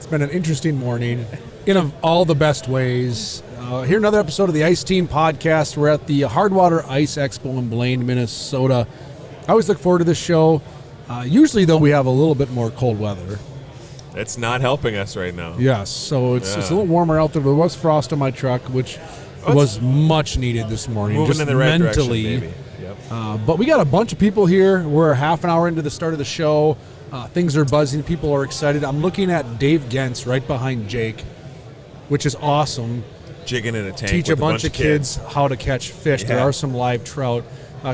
It's been an interesting morning in all the best ways. Here another episode of the Ice Team Podcast. We're at the Hardwater Ice Expo in Blaine, Minnesota. I always look forward to this show. Usually, though, we have a little bit more cold weather. It's not helping us right now. Yes, so it's a little warmer out there. There was frost on my truck, which was much needed this morning. Moving just in the right mentally. direction, baby. Yep. But we got a bunch of people here. We're half an hour into the start of the show. Things are buzzing. People are excited. I'm looking at Dave Gentz right behind Jake, which is awesome. Jigging in a tank. Teach with a bunch of kids how to catch fish. Yeah. There are some live trout.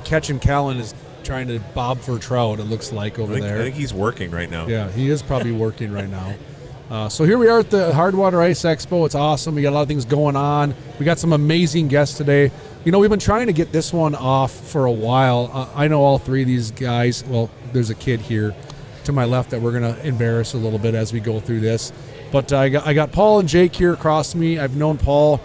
Catching Callan is trying to bob for trout, it looks like, over there. I think he's working right now. Yeah, he is probably working right now. So here we are at the Hardwater Ice Expo. It's awesome. We got a lot of things going on. We got some amazing guests today. You know, we've been trying to get this one off for a while. I know all three of these guys. Well, there's a kid here to my left that we're going to embarrass a little bit as we go through this. But I got Paul and Jake here across me. I've known Paul,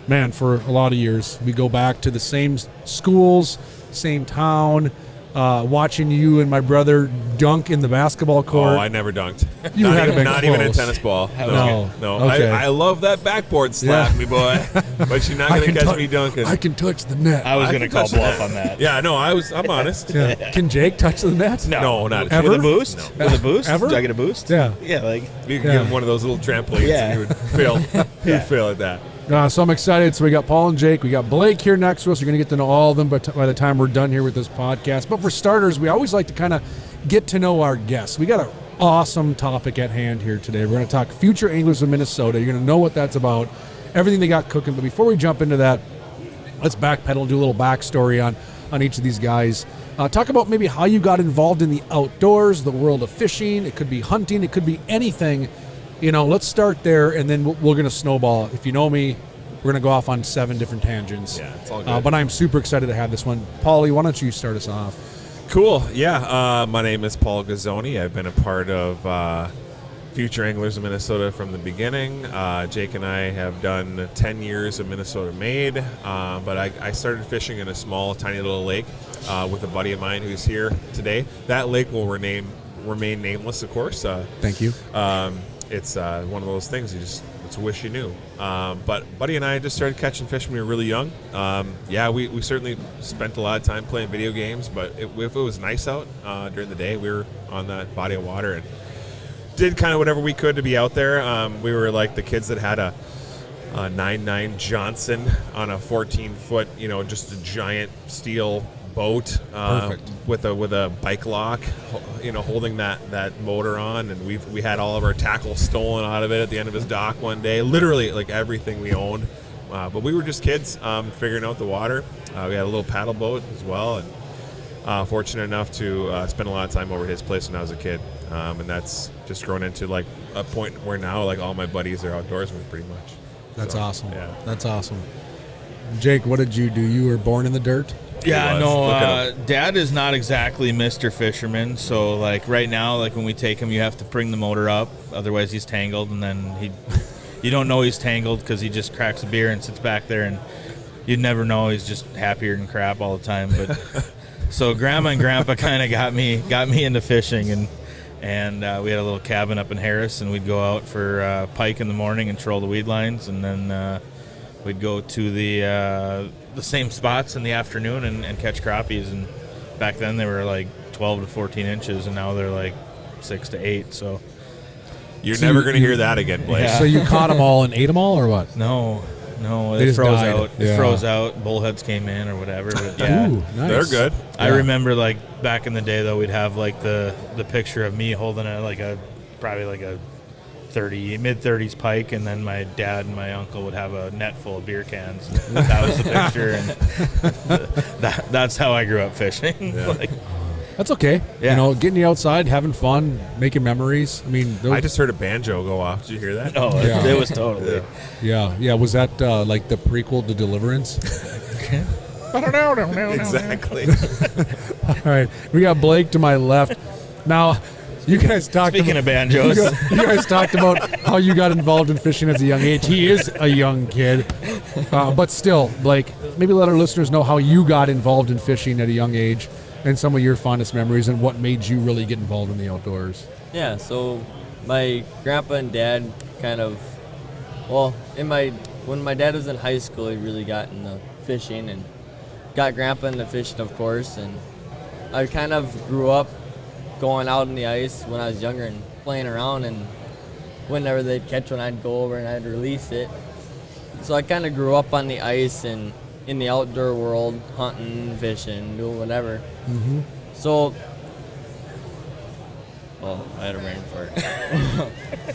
man, for a lot of years. We go back to the same schools, same town. Watching you and my brother dunk in the basketball court. Oh, I never dunked. You not had even, been not close. even a tennis ball. No. Okay. I love that backboard slap, me boy. But you're not going to catch me dunking. I can touch the net. I was going to call bluff on that. Yeah, no, I'm honest. Yeah. Can Jake touch the net? No, not Ever? With a boost? No. With a boost? Ever? Do I get a boost? Yeah. Yeah, like You can give him one of those little trampolines Yeah. and he would fail. He would fail at that. So I'm excited. So we got Paul and Jake. We got Blake here next to us. You're going to get to know all of them by the time we're done here with this podcast. But for starters, we always like to kind of get to know our guests. We got an awesome topic at hand here today. We're going to talk future anglers of Minnesota. You're going to know what that's about, everything they got cooking. But before we jump into that, let's backpedal and do a little backstory on each of these guys. Talk about maybe how you got involved in the outdoors, the world of fishing. It could be hunting. It could be anything. You know, let's start there, and then we're going to snowball. If you know me, we're going to go off on 7 different tangents. Yeah, it's all good. But I'm super excited to have this one. Paulie, why don't you start us off? Cool. Yeah, my name is Paul Gazzoni. I've been a part of Future Anglers of Minnesota from the beginning. Jake and I have done 10 years of Minnesota Made, but I started fishing in a small, tiny little lake with a buddy of mine who's here today. That lake will remain nameless, of course. Thank you. It's one of those things it's a wish you knew. But Buddy and I just started catching fish when we were really young. We certainly spent a lot of time playing video games, but if it was nice out during the day, we were on that body of water and did kind of whatever we could to be out there. We were like the kids that had a 9.9 Johnson on a 14-foot, just a giant steel boat with a bike lock, holding that motor on, and we had all of our tackle stolen out of it at the end of his dock one day. Literally, like everything we owned. But we were just kids figuring out the water. We had a little paddle boat as well, and fortunate enough to spend a lot of time over at his place when I was a kid. And that's just grown into like a point where now like all my buddies are outdoorsmen pretty much. That's awesome. Yeah. That's awesome. Jake, what did you do? You were born in the dirt? Yeah, Look no, at him. Dad is not exactly Mr. Fisherman, so like right now, like when we take him, you have to bring the motor up, otherwise he's tangled, and then you don't know he's tangled because he just cracks a beer and sits back there, and you'd never know he's just happier than crap all the time. But so Grandma and Grandpa kind of got me into fishing, and we had a little cabin up in Harris, and we'd go out for pike in the morning and troll the weed lines, and then we'd go to the same spots in the afternoon and catch crappies. And back then they were like 12 to 14 inches, and now they're like 6 to 8. So You're never going to hear that again, Blake. Yeah. So you caught them all and ate them all, or what? no, They it just froze died. out. Yeah. It froze out. Bullheads came in or whatever. But yeah, Ooh, nice. They're good. I Yeah. remember like back in the day though, we'd have like the picture of me holding probably like a mid-30s pike, and then my dad and my uncle would have a net full of beer cans. That was the picture, and that's how I grew up fishing. Yeah. Like, That's okay. Yeah. Getting you outside, having fun, making memories. I mean, I just heard a banjo go off. Did you hear that? oh, Yeah. it was totally. yeah. Was that like the prequel to Deliverance? Exactly. All right, we got Blake to my left. Now, you guys talked. Speaking of banjos, you guys talked about how you got involved in fishing as a young age. He is a young kid, but still, Blake, maybe let our listeners know how you got involved in fishing at a young age and some of your fondest memories and what made you really get involved in the outdoors. Yeah, so my grandpa and dad kind of, when my dad was in high school, he really got into fishing and got grandpa into fishing, of course. And I kind of grew up going out on the ice when I was younger and playing around. And whenever they'd catch one, I'd go over and I'd release it. So I kind of grew up on the ice and in the outdoor world, hunting, fishing, doing whatever. Mm-hmm. So, I had a brain fart.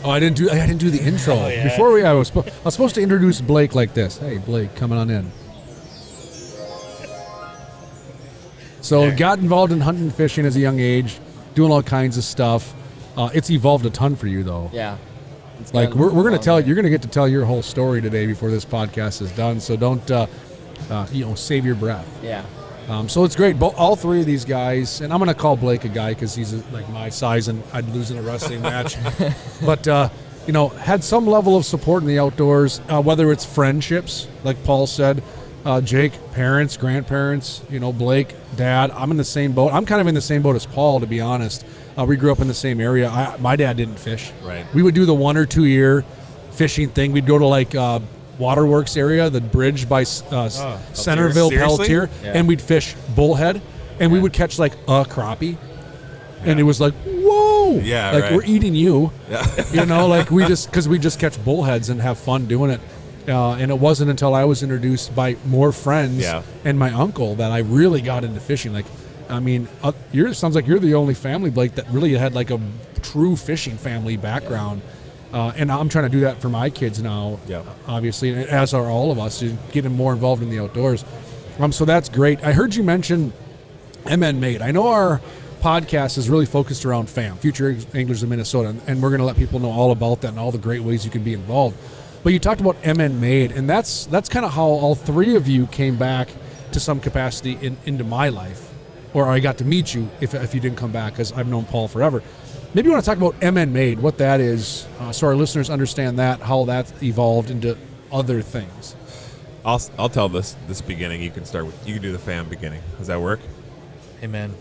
I didn't do the intro. Oh, yeah. Before I was supposed to introduce Blake like this. Hey, Blake, coming on in. So got involved in hunting and fishing as a young age, doing all kinds of stuff. It's evolved a ton for you, though. Yeah. Like we're going to tell, you're going to get to tell your whole story today before this podcast is done. So don't, save your breath. Yeah. So it's great. All three of these guys, and I'm going to call Blake a guy because he's like my size and I'd lose in a wrestling match. But, had some level of support in the outdoors, whether it's friendships, like Paul said, Jake, parents, grandparents, Blake, dad. I'm in the same boat. I'm kind of in the same boat as Paul, to be honest. We grew up in the same area. My dad didn't fish. Right. We would do the 1 or 2 year fishing thing. We'd go to like Waterworks area, the bridge by Centerville, Peltier, and we'd fish bullhead, and we would catch like a crappie, and it was like, whoa, we're eating you, like we just catch bullheads and have fun doing it. And it wasn't until I was introduced by more friends and my uncle that I really got into fishing. Like, I mean, sounds like you're the only family, Blake, that really had like a true fishing family background. And I'm trying to do that for my kids now, obviously, as are all of us, getting more involved in the outdoors. So that's great. I heard you mention MN Made. I know our podcast is really focused around FAM, Future Anglers of Minnesota, and we're going to let people know all about that and all the great ways you can be involved. But you talked about MN Made, and that's kind of how all three of you came back to some capacity into my life, or I got to meet you if you didn't come back, because I've known Paul forever. Maybe you want to talk about MN Made, what that is, so our listeners understand that, how that's evolved into other things. I'll tell this beginning. You can do the FAM beginning. Does that work? Hey, man.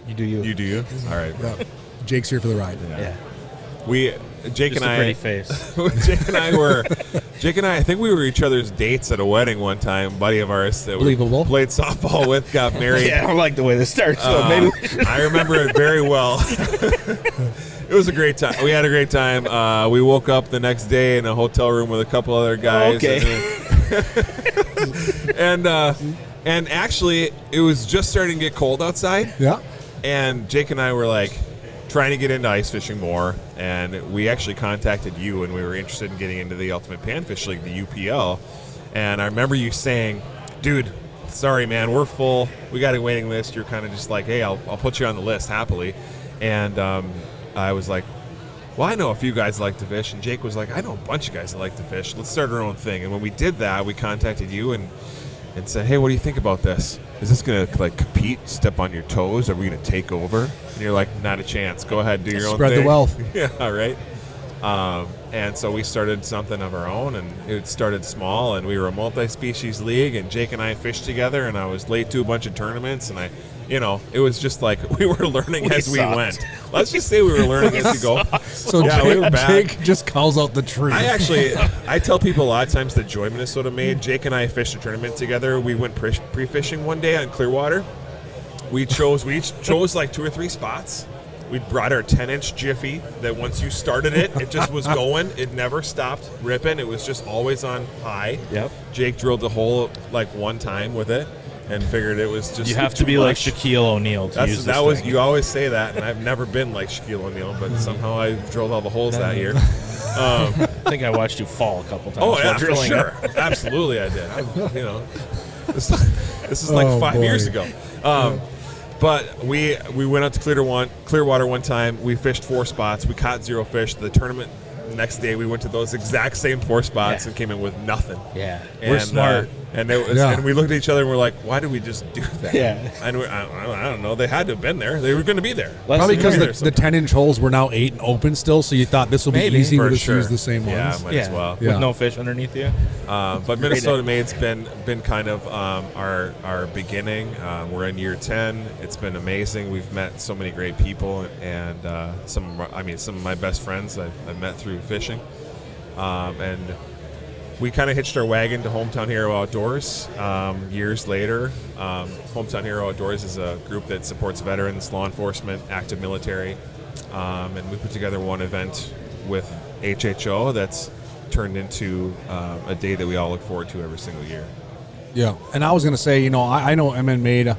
You do you. You do you? All right. Yeah. Jake's here for the ride. Yeah. Jake Just and a I, pretty face. Jake and I think we were each other's dates at a wedding one time. Buddy of ours that we Believable. played softball with got married. Yeah, I don't like the way this starts. So maybe I remember it very well. It was a great time. We had a great time. We woke up the next day in a hotel room with a couple other guys. Okay. And actually, it was just starting to get cold outside. Yeah. And Jake and I were like trying to get into ice fishing more, and we actually contacted you, and we were interested in getting into the Ultimate Panfish League, the UPL. And I remember you saying, "Dude, sorry, man, we're full. We got a waiting list." You're kind of just like, "Hey, I'll put you on the list happily." And I was like, "Well, I know a few guys that like to fish," and Jake was like, "I know a bunch of guys that like to fish. Let's start our own thing." And when we did that, we contacted you and said, "Hey, what do you think about this? Is this going to like compete, step on your toes? Are we going to take over?" And you're like, "Not a chance. Go ahead, do your own thing. Spread the wealth." Yeah, right. And so we started something of our own, and it started small, and we were a multi-species league, and Jake and I fished together, and I was late to a bunch of tournaments, and it was just like we were learning as we went. Let's just say we were learning as we go. So yeah, we were bad. Jake just calls out the truth. I tell people a lot of times that Joy Minnesota made. Jake and I fished a tournament together. We went pre-fishing one day on Clearwater. We each chose like 2 or 3 spots. We brought our 10-inch Jiffy that once you started it, it just was going. It never stopped ripping. It was just always on high. Yep. Jake drilled the hole like one time with it and figured it was just you have to be much. like Shaquille O'Neal to use this thing. You always say that, and I've never been like Shaquille O'Neal, but somehow I drilled all the holes that year. I think I watched you fall a couple times. Oh yeah, while for drilling sure. Absolutely, I did. This is like 5 years ago. But we went out to Clearwater one time. We fished 4 spots. We caught 0 fish. The tournament next day, we went to those exact same 4 spots and came in with nothing. Yeah, And, we're smart. And it was, Yeah. and we looked at each other and we're like, why did we just do that? Yeah. And I don't know. They had to have been there. They were going to be there. Probably because Maybe the 10-inch holes were now 8 and open still, so you thought this will be Maybe. easy. For We'll just sure. use the same ones. Yeah, might as well. Yeah. With no fish underneath you. But Minnesota Made's been kind of our beginning. We're in year 10. It's been amazing. We've met so many great people, and some of my best friends I've met through fishing. And we kind of hitched our wagon to Hometown Hero Outdoors years later. Hometown Hero Outdoors is a group that supports veterans, law enforcement, active military, and we put together one event with HHO that's turned into a day that we all look forward to every single year. Yeah, and I was going to say, I know MN made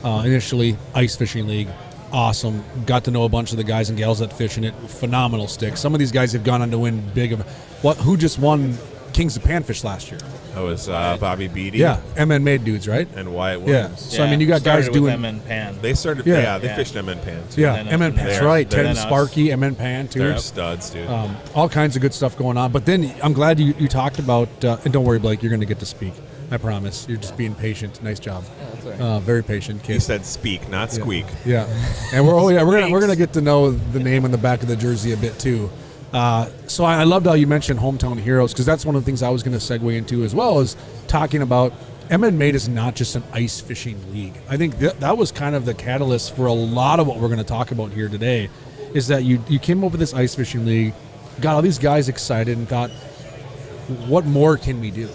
initially Ice Fishing League. Awesome. Got to know a bunch of the guys and gals that fish in it. Phenomenal sticks. Some of these guys have gone on to win big. Who just won Kings of Panfish last year? That was Bobby Beatty. Yeah, MN made dudes, right? And Wyatt Yeah. Williams. So I mean, you got guys Started doing. with them in Pan. They started. Yeah. Yeah, they Yeah. fished MN Pan too. Yeah, And then MN Pan. That's they're- right. they're Ted then us. Sparky, MN Pan too. They're studs, dude. All kinds of good stuff going on. But then I'm glad you talked about. And don't worry, Blake, you're going to get to speak. I promise. You're just being patient. Nice job. That's all right. Very patient kid. He said speak, not squeak. Yeah, and we're gonna get to know the name on the back of the jersey a bit too. So I loved how you mentioned Hometown Heroes, because that's one of the things I was going to segue into as well, is talking about MN Made is not just an ice fishing league. I think that was kind of the catalyst for a lot of what we're going to talk about here today, is that you came up with this ice fishing league, got all these guys excited, and thought, what more can we do?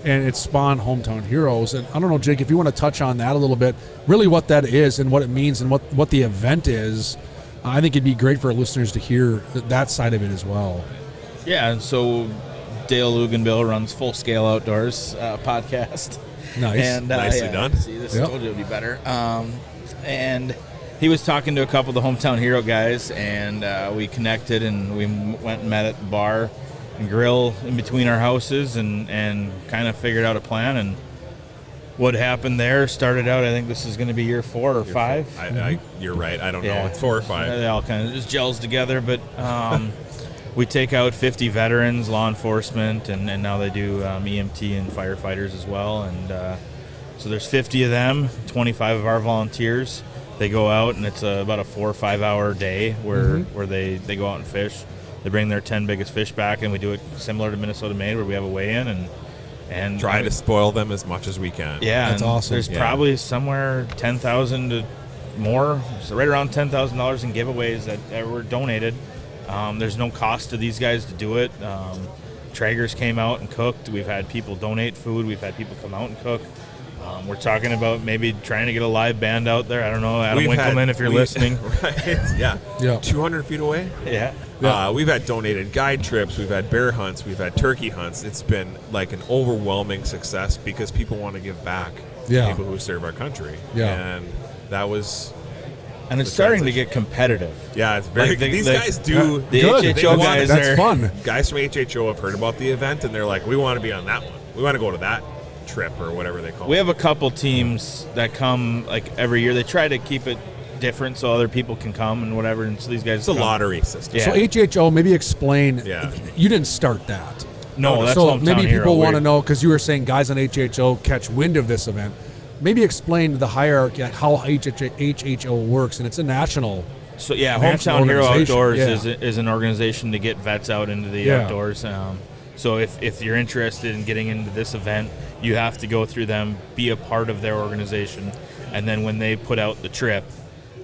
And it spawned Hometown Heroes. And I don't know, Jake, if you want to touch on that a little bit, really what that is and what it means and what the event is. I think it'd be great for our listeners to hear that side of it as well. Yeah, and so Dale Luganbill runs Full Scale Outdoors podcast. Nice. And, Nicely done. See, this Yep. told you it would be better. And he was talking to a couple of the Hometown Hero guys, and we connected, and we went and met at the bar and grill in between our houses, and kind of figured out a plan. And what happened there started out, I think this is going to be year 4 or 5. You're right. I don't know. Yeah. It's 4 or 5. They all kind of just gels together, but we take out 50 veterans, law enforcement, and now they do EMT and firefighters as well. And so there's 50 of them, 25 of our volunteers. They go out, and it's about a 4 or 5 hour day where they go out and fish. They bring their 10 biggest fish back, and we do it similar to Minnesota Made, where we have a weigh-in and Try to spoil them as much as we can. yeah, That's and awesome. There's Yeah. probably somewhere $10,000 to more, so right around $10,000 in giveaways that were donated. There's no cost to these guys to do it. Traegers came out and cooked. We've had people donate food. We've had people come out and cook. We're talking about maybe trying to get a live band out there. I don't know, Adam Winkleman, if you're listening. Right? Yeah. Yeah. 200 feet away. Yeah. We've had donated guide trips. We've had bear hunts. We've had turkey hunts. It's been like an overwhelming success because people want to give back Yeah. to people who serve our country. Yeah. And that was, And it's The starting to transition. get competitive. yeah, it's very, Like these guys do, The Good. HHO They guys That's are fun. guys from HHO have heard about the event and they're like, we want to be on that one. We want to go to that trip or whatever they call We it. have a couple teams that come like every year. They try to keep it different so other people can come and whatever. And so these guys It's a come. lottery system. Yeah. So HHO, maybe explain. Yeah. You didn't start that. No, that's so Hometown maybe Hero. people want to We're- know, because you were saying guys on HHO catch wind of this event. Maybe explain the hierarchy, like how HHO works, and it's a national. So yeah, national Hometown Hero organization. Outdoors Yeah. is an organization to get vets out into the Yeah. outdoors. So if you're interested in getting into this event, you have to go through them, be a part of their organization, and then when they put out the trip,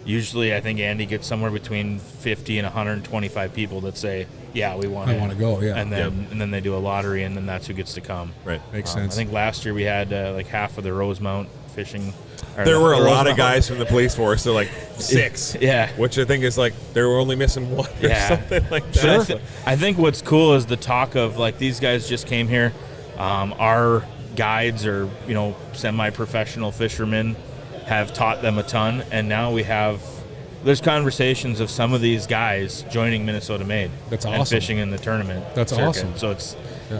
usually I think Andy gets somewhere between 50 and 125 people that say, yeah, we want I wanna go, yeah. and then they do a lottery, and then that's who gets to come. Right. Makes I sense. think last year we had like half of the Rosemount fishing. or There the were a lot Rosemount- of guys from the police force. They're like 6. Yeah. Which I think is like they were only missing 1 or Yeah. something like But that. I think what's cool is the talk of like these guys just came here. Our guides or semi-professional fishermen have taught them a ton, and now there's conversations of some of these guys joining Minnesota Made. That's and awesome. fishing in the tournament. That's circuit. awesome. So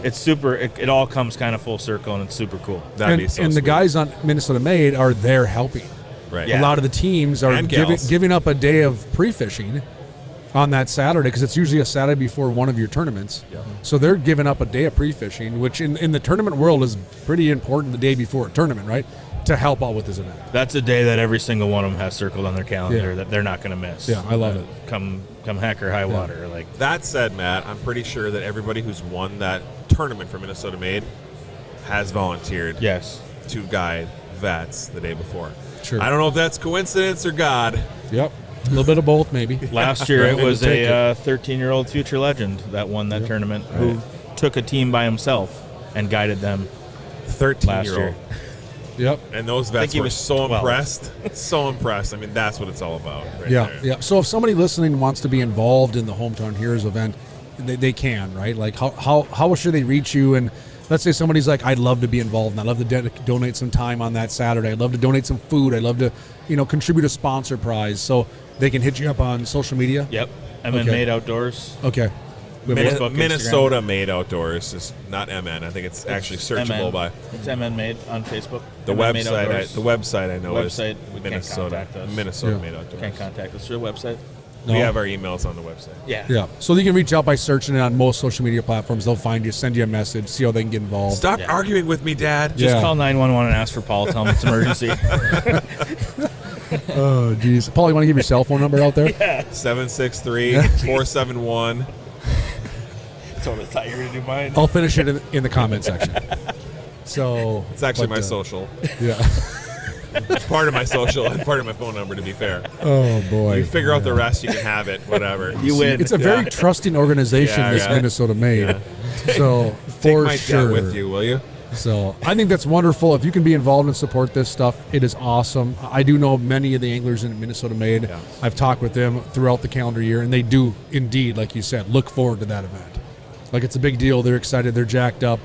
it's super. It all comes kind of full circle, and it's super cool. That'd and be so and the sweet. guys on Minnesota Made are there helping. Right. A lot of the teams are And gals. giving up a day of pre-fishing on that Saturday, because it's usually a Saturday before one of your tournaments. Yeah. So they're giving up a day of pre-fishing, which in the tournament world is pretty important the day before a tournament, right? To help out with this event. That's a day that every single one of them has circled on their calendar Yeah. that they're not going to miss. Yeah, I love it. Come heck or high water. Like That said, Matt, I'm pretty sure that everybody who's won that tournament for Minnesota Made has volunteered yes. to guide vets the day before. Sure. I don't know if that's coincidence or God. Yep. A little bit of both, maybe. Last year it Maybe was take a 13-year-old future legend that won that tournament who took a team by himself and guided them 13-year-old. year. Yep. And those think vets he were was so 12. impressed. So impressed. I mean, that's what it's all about. Right Yeah, there. yeah. So if somebody listening wants to be involved in the Hometown Heroes event, they can, right? Like, how should they reach you? And let's say somebody's like, I'd love to be involved, and I'd love to donate some time on that Saturday. I'd love to donate some food. I'd love to, contribute a sponsor prize. So they can hit you up on social media. Yep. MN Okay. Made Outdoors. Okay. Facebook, Minnesota Made Outdoors is not MN. I think it's actually searchable MN. by It's MN Made on Facebook. the MN Made website. Outdoors. The website I know Website, is we can't Minnesota. contact us. Minnesota Yeah. Made Outdoors. Can't contact us through the website. No. We have our emails on the website. Yeah. Yeah. So you can reach out by searching it on most social media platforms. They'll find you, send you a message, see how they can get involved. Stop Yeah. arguing with me, Dad. Just Yeah. call 911 and ask for Paul. Tell him it's emergency. Oh, geez. Paul, you want to give your cell phone number out there? 763-471. Totally thought you were going to do mine. I'll finish it in the comment section. So It's actually but, my social. Yeah. It's part of my social and part of my phone number, to be fair. Oh boy. You figure out the rest, you can have it, whatever. You win. It's a very Yeah. trusting organization, Yeah, this yeah. Minnesota Made. Yeah. So Take for my sure. debt with you, will you? So I think that's wonderful. If you can be involved and support this stuff, it is awesome. I do know many of the anglers in Minnesota Made. Yeah. I've talked with them throughout the calendar year, and they do indeed, like you said, look forward to that event. Like, it's a big deal. They're excited. They're jacked up.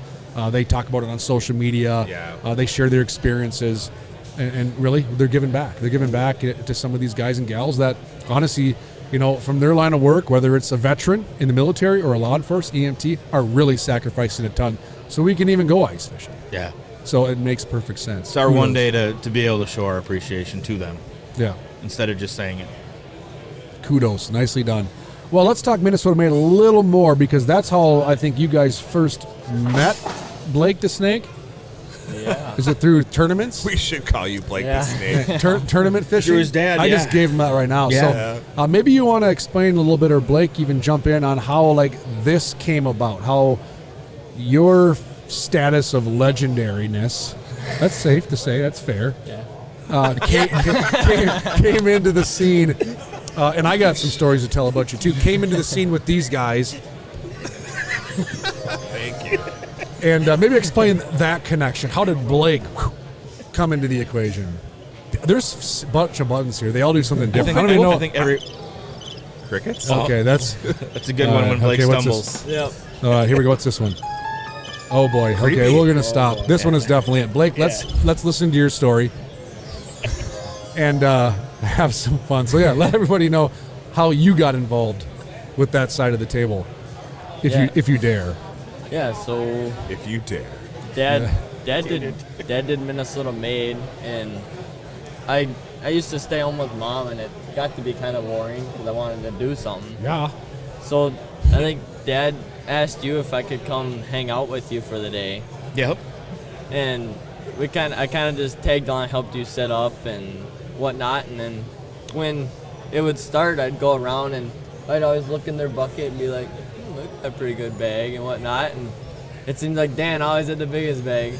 They talk about it on social media. Yeah. They share their experiences, and really, they're giving back. They're giving back to some of these guys and gals that, honestly, from their line of work, whether it's a veteran in the military or a law enforcement, EMT, are really sacrificing a ton so we can even go ice fishing. Yeah. So it makes perfect sense. It's our one day to be able to show our appreciation to them Yeah. instead of just saying it. Kudos. Nicely done. Well, let's talk Minnesota Made a little more, because that's how I think you guys first met Blake the Snake. Yeah. Is it through tournaments? We should call you Blake Yeah. the Snake. Tournament fishing? Through his dad, I yeah. just gave him that right now. Yeah. So maybe you want to explain a little bit, or Blake even jump in on how this came about, how your status of legendariness, that's safe to say, that's fair, Yeah. came into the scene. And I got some stories to tell about you too. Came into the scene with these guys. Thank you. And maybe explain that connection. How did Blake come into the equation? There's a bunch of buttons here. They all do something different. I don't even know. I think every Crickets? Okay, that's that's a good one when Blake okay, what's stumbles. Yep. here we go. What's this one? Oh boy. Okay, Creepy. we're gonna stop. This one is definitely it. Blake, let's listen to your story and have some fun. So yeah, let everybody know how you got involved with that side of the table, if you dare. Yeah. So If you dare. Dad did Minnesota Made, and I used to stay home with Mom, and it got to be kind of boring because I wanted to do something. Yeah. So I think Dad asked you if I could come hang out with you for the day, Yep. and I kind of just tagged on, helped you set up and whatnot, and then when it would start, I'd go around and I'd always look in their bucket and be like, look, a pretty good bag and whatnot, and it seems like Dan always had the biggest bag.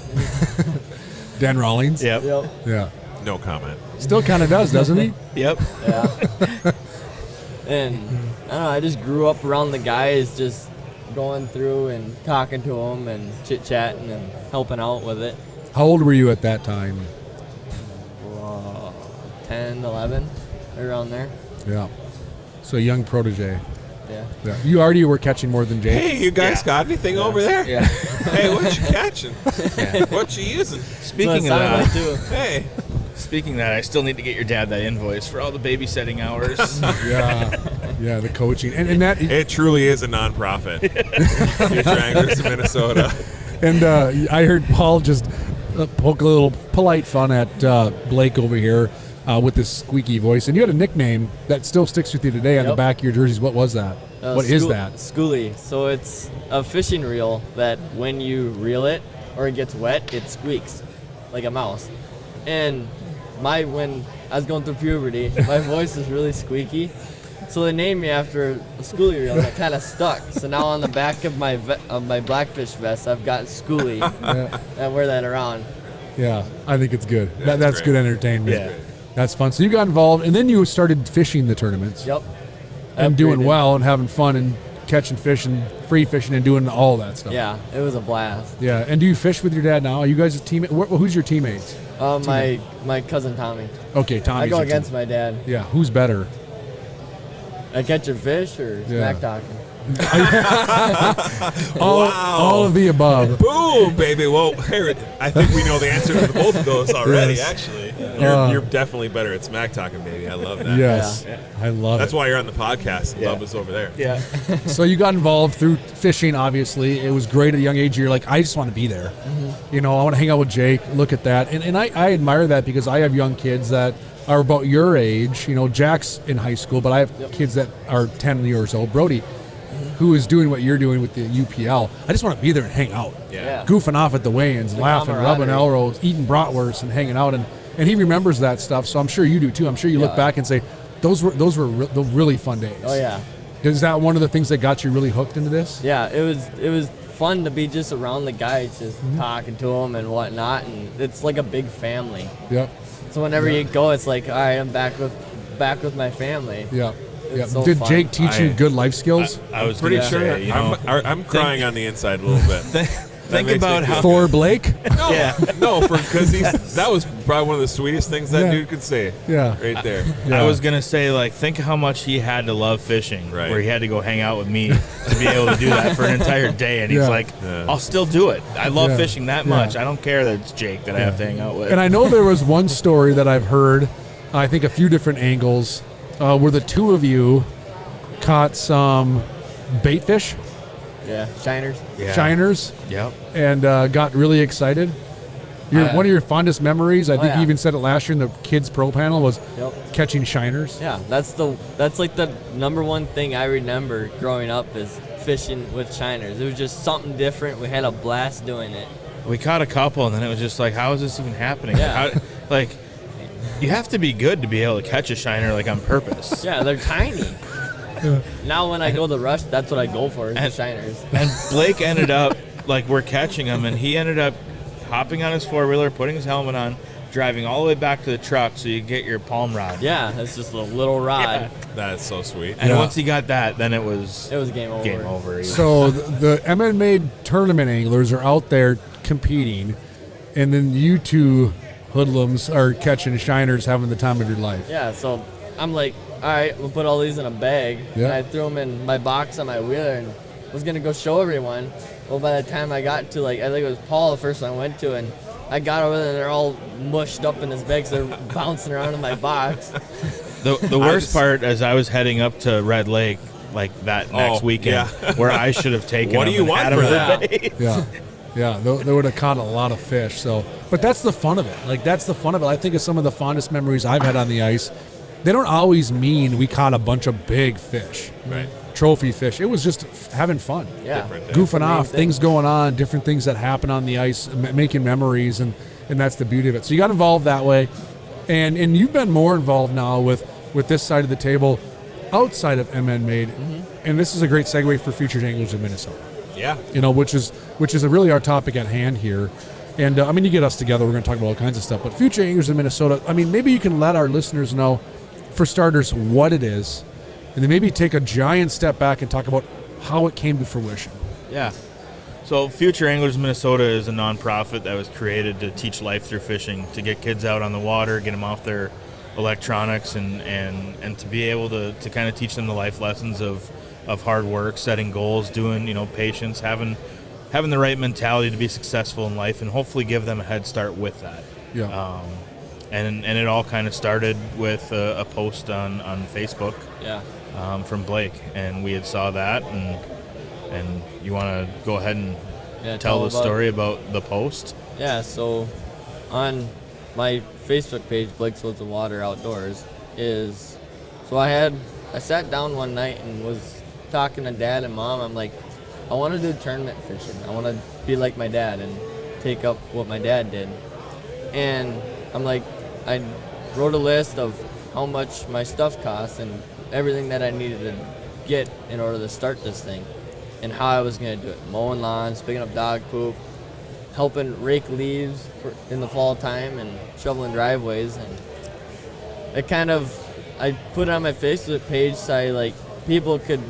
Dan Rawlings. Yep. Yep. Yeah. No comment. Still kind of does, doesn't he? Yep. Yeah. And I don't know, I just grew up around the guys, just going through and talking to them and chit-chatting and helping out with it. How old were you at that time? 10, 11, around there. Yeah. So young protege. Yeah. Yeah. You already were catching more than Jake. Hey, you guys Yeah. got anything over there? Yeah. Hey, what you catching? What you using? Speaking So of it sounded that, like too. Hey. speaking of that, I still need to get your dad that invoice for all the babysitting hours. Yeah. Yeah, the coaching. And that It truly is a nonprofit. Future Anglers of Minnesota. and I heard Paul just poke a little polite fun at Blake over here. with this squeaky voice. And you had a nickname that still sticks with you today on the Yep. back of your jerseys. What was that? What is that? Schoolie. So it's a fishing reel that when you reel it or it gets wet, it squeaks like a mouse. And when I was going through puberty, my voice is really squeaky. So they named me after a schoolie reel that kind of stuck. So now on the back of my Blackfish vest, I've got schoolie. I wear that around. Yeah, I think it's good. That's great. good entertainment. Yeah. That's fun. So you got involved, and then you started fishing the tournaments. Yep. And doing Upgraded. well and having fun and catching fish and free fishing and doing all that stuff. Yeah, it was a blast. Yeah. And do you fish with your dad now? Are you guys a teammate? Who's your teammates? My cousin Tommy. Okay, Tommy's I go your against team. my dad. Yeah. Who's better? I catch a fish or Yeah. smack talking. All of the above. Boom, baby. Well, here, I think we know the answer to both of those already, Yes. actually. Uh, You're definitely better at smack talking, baby. I love that. Yes. I love That's it. why you're on the podcast. Love is over there. Yeah. So you got involved through fishing, obviously. It was great at a young age. You're like, I just want to be there. You know, I want to hang out with Jake, look at that. And I admire that because I have young kids that are about your age. You know, Jack's in high school, but I have kids that are 10 years old. Brody, who is doing what you're doing with the UPL. I just want to be there and hang out. Yeah. Goofing off at the weigh-ins, laughing, rubbing camaraderie. elbows, eating bratwurst and hanging out. And he remembers that stuff, so I'm sure you do too. I'm sure you look Yeah. back and say, those were the really fun days. Oh yeah. Is that one of the things that got you really hooked into this? Yeah, it was fun to be just around the guys, just talking to them and whatnot, and it's like a big family. Yep. So whenever you go, it's like, all right, I'm back with my family. Yeah. Yeah. so Did fun. Jake teach you good life skills? I was Pretty gonna sure say, you know, I'm crying on the inside a little bit. think makes me about feel how. For Blake? No, Yeah. no, because that was probably one of the sweetest things that Yeah. dude could say. Yeah. Right there. Yeah. I was gonna say, like, think how much he had to love fishing, Right. where he had to go hang out with me to be able to do that for an entire day, and he's Yeah. like, Yeah. "I'll still do it. I love Yeah. fishing that Yeah. much. I don't care that it's Jake that I have to hang out with." And I know there was one story that I've heard, I think a few different angles, where the two of you caught some bait fish, Yeah, shiners. Yeah. shiners, Yep. and got really excited. One of your fondest memories, I think yeah. you even said it last year in the kids pro panel, was Yep. catching shiners. Yeah, that's like the number one thing I remember growing up is fishing with shiners. It was just something different. We had a blast doing it. We caught a couple, and then it was just like, how is this even happening? Yeah. Like, you have to be good to be able to catch a shiner like on purpose. Yeah, they're tiny. Now when I go to rush, that's what I go for is the shiners. And Blake ended up, like, we're catching him, and he ended up hopping on his four-wheeler, putting his helmet on, driving all the way back to the truck so you get your palm rod. Yeah, it's just a little rod. That's so sweet. And Yeah. once he got that, then it was Game over. game over. So the MN Made tournament anglers are out there competing, and then you two hoodlums are catching shiners, having the time of your life. Yeah, so I'm like, all right, we'll put all these in a bag. Yeah. And I threw them in my box on my wheeler and was going to go show everyone. Well, by the time I got to, like, I think it was Paul the first one I went to, and I got over there and they're all mushed up in his bag, so they're bouncing around in my box. The worst part is I was heading up to Red Lake like that next weekend, yeah. where I should have taken What him do you and want had him for for that? bait. Yeah. Yeah, they would have caught a lot of fish. So, but that's the fun of it. Like, that's the fun of it. I think of some of the fondest memories I've had on the ice. They don't always mean we caught a bunch of big fish, Right. trophy fish. It was just having fun, Yeah. Different day. goofing the main off, thing. things going on, different things that happen on the ice, making memories, and that's the beauty of it. So you got involved that way, and you've been more involved now with this side of the table, outside of MN Made, and this is a great segue for Futures Anglers of Minnesota. Yeah. You know, which is really our topic at hand here. And I mean, you get us together, we're going to talk about all kinds of stuff. But Future Anglers in Minnesota, I mean, maybe you can let our listeners know, for starters, what it is, and then maybe take a giant step back and talk about how it came to fruition. Yeah. So Future Anglers Minnesota is a nonprofit that was created to teach life through fishing, to get kids out on the water, get them off their electronics, and to be able to kind of teach them the life lessons of hard work, setting goals, doing, patience, having the right mentality to be successful in life, and hopefully give them a head start with that. Yeah. And it all kind of started with a post on Facebook Yeah. from Blake, and we had saw that, and you want to go ahead and Yeah, tell the about- story about the post? Yeah, so on my Facebook page, Blake's Woods and Water Outdoors, is so I sat down one night and was talking to Dad and Mom. I'm like, I want to do tournament fishing. I want to be like my dad and take up what my dad did. And I'm like, I wrote a list of how much my stuff costs and everything that I needed to get in order to start this thing and how I was going to do it. Mowing lawns, picking up dog poop, helping rake leaves in the fall time and shoveling driveways. And it kind of, I put it on my Facebook page so people could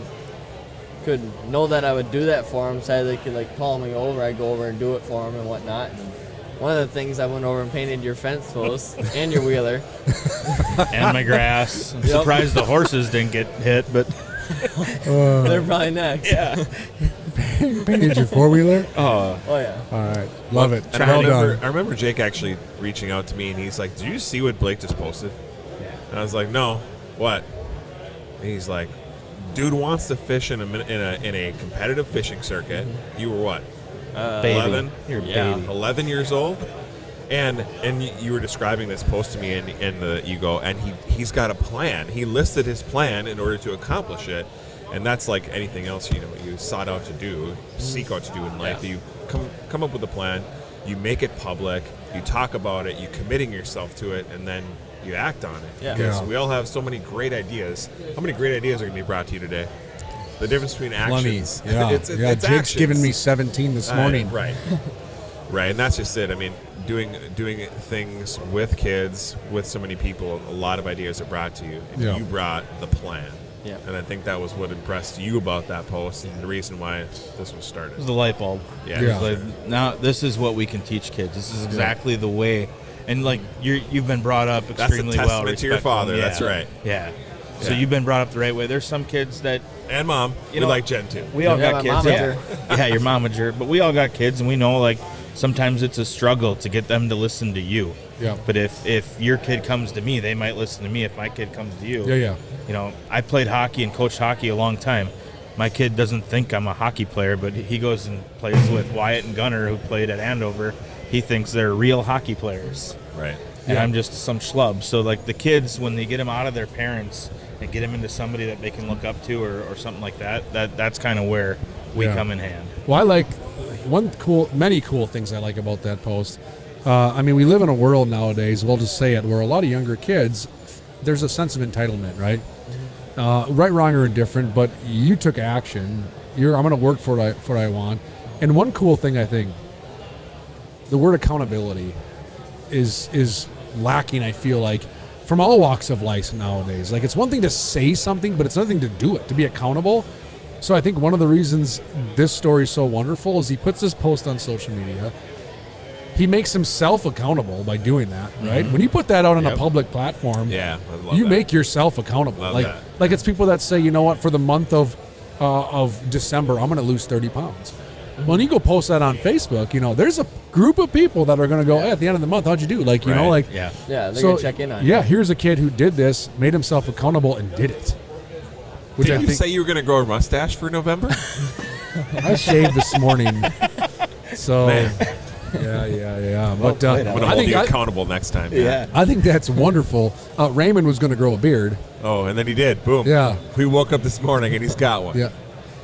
know that I would do that for them, so they could call me over. I go over and do it for them and whatnot. And one of the things I went over and painted your fence posts and your wheeler and my grass. I'm surprised the horses didn't get hit, but they're probably next. Yeah. Painted your 4-wheeler? Oh yeah. All right. Love it. And Well done. I remember Jake actually reaching out to me, and he's like, "Did you see what Blake just posted?" Yeah. And I was like, "No, what?" And he's like, "Dude wants to fish in a competitive fishing circuit. You were what? 11? You're a baby. 11 years old." And you were describing this post to me, and you go, and he's got a plan. He listed his plan in order to accomplish it. And that's like anything else, you sought out to do, seek out to do in life. You come up with a plan, you make it public, you talk about it, you're committing yourself to it, and then you act on it. Yeah. Because we all have so many great ideas. How many great ideas are going to be brought to you today? The difference between actions. Plenty. Yeah. it's Jake's actions. given me 17 this morning. Right. Right, and that's just it. I mean, doing things with kids, with so many people, a lot of ideas are brought to you. And Yeah. you brought the plan. Yeah. And I think that was what impressed you about that post and the reason why this was started. It was the light bulb. Yeah. Yeah. It's like, now this is what we can teach kids. This is exactly the way. And you've been brought up That's a extremely well. testament to your respectful. father. Yeah. That's right. Yeah. So Yeah. you've been brought up the right way. There's some kids that And Mom, You we know, like Jen too. we all Yeah, got my kids. momager. Yeah, your momager. But we all got kids, and we know sometimes it's a struggle to get them to listen to you. Yeah. But if your kid comes to me, they might listen to me. If my kid comes to you, Yeah. I played hockey and coached hockey a long time. My kid doesn't think I'm a hockey player, but he goes and plays with Wyatt and Gunner, who played at Andover. He thinks they're real hockey players, Right. and Yeah. I'm just some schlub. So the kids, when they get them out of their parents and get them into somebody that they can look up to or something like that's kind of where we Yeah. come in hand. Well, I like many cool things I like about that post. We live in a world nowadays, we'll just say it, where a lot of younger kids, there's a sense of entitlement, right? Right, wrong, or indifferent, but you took action. I'm going to work for what I want. And one cool thing, I think, the word accountability is lacking, I feel like, from all walks of life nowadays. Like, it's one thing to say something, but it's another thing to do it, to be accountable. So I think one of the reasons this story is so wonderful is he puts this post on social media. He makes himself accountable by doing that, right? When you put that out on a public platform, Yeah. I love you that. make yourself accountable. Love like that. like it's people that say, you know what, for the month of December, I'm going to lose 30 pounds. When you go post that on Facebook, there's a group of people that are going to go, hey, at the end of the month, how'd you do? Right. Yeah. Yeah, they're so, gonna check in on yeah, you. here's a kid who did this, made himself accountable, and did it. Which Did I you think say you were going to grow a mustache for November? I shaved this morning. So Man. yeah. But played, I'm going to I hold think you I, accountable next time. I think that's wonderful. Raymond was going to grow a beard. Oh, and then he did. Boom. Yeah. We woke up this morning and he's got one. Yeah.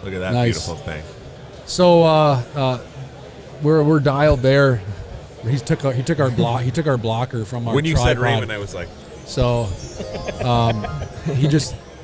Look at that Nice. beautiful thing. So we're dialed there. He took our blocker from our When you tripod. said Raymond, I was like, So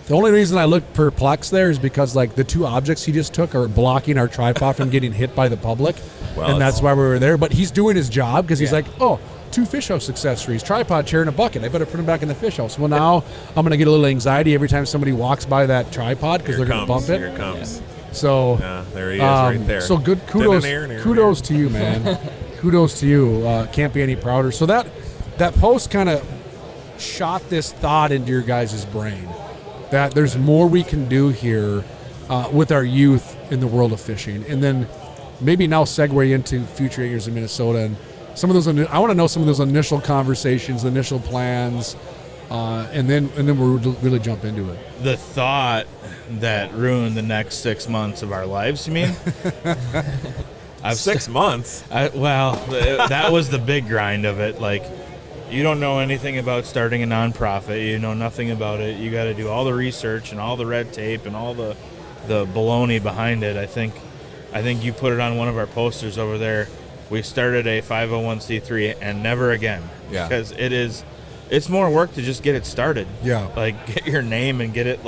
the only reason I looked perplexed there is because the two objects he just took are blocking our tripod from getting hit by the public. Well, and that's it's- why we were there. But he's doing his job because he's like, oh, 2 fish house accessories, tripod, chair, and a bucket. I better put them back in the fish house. Well, now I'm going to get a little anxiety every time somebody walks by that tripod because here they're it going to comes. bump it. Here it comes. So Yeah, there he is right there. So good kudos to you, man. Kudos to you. Can't be any prouder. So that post kind of shot this thought into your guys' brain that there's more we can do here with our youth in the world of fishing, and then maybe now segue into future years in Minnesota and some of those. I want to know some of those initial conversations, the initial plans, and then we'll really jump into it. The thought that ruined the next 6 months of our lives, you mean? 6 months? That was the big grind of it. you don't know anything about starting a nonprofit. You know nothing about it. You got to do all the research and all the red tape and all the baloney behind it. I think you put it on one of our posters over there. We started a 501c3 and never again. Yeah. Because it's more work to just get it started. Yeah. Like get your name and get it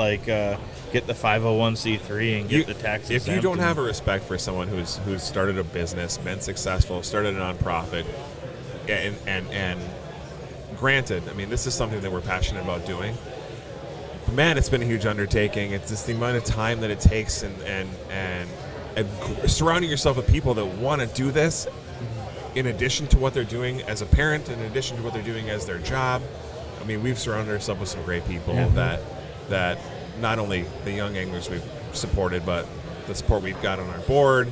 get the 501c3 and get the tax If exempt. you don't have a respect for someone who's started a business, been successful, started a nonprofit, and granted, I mean, this is something that we're passionate about doing. But man, it's been a huge undertaking. It's just the amount of time that it takes, and surrounding yourself with people that want to do this, in addition to what they're doing as a parent, in addition to what they're doing as their job. I mean, we've surrounded ourselves with some great people that not only the young anglers we've supported, but the support we've got on our board,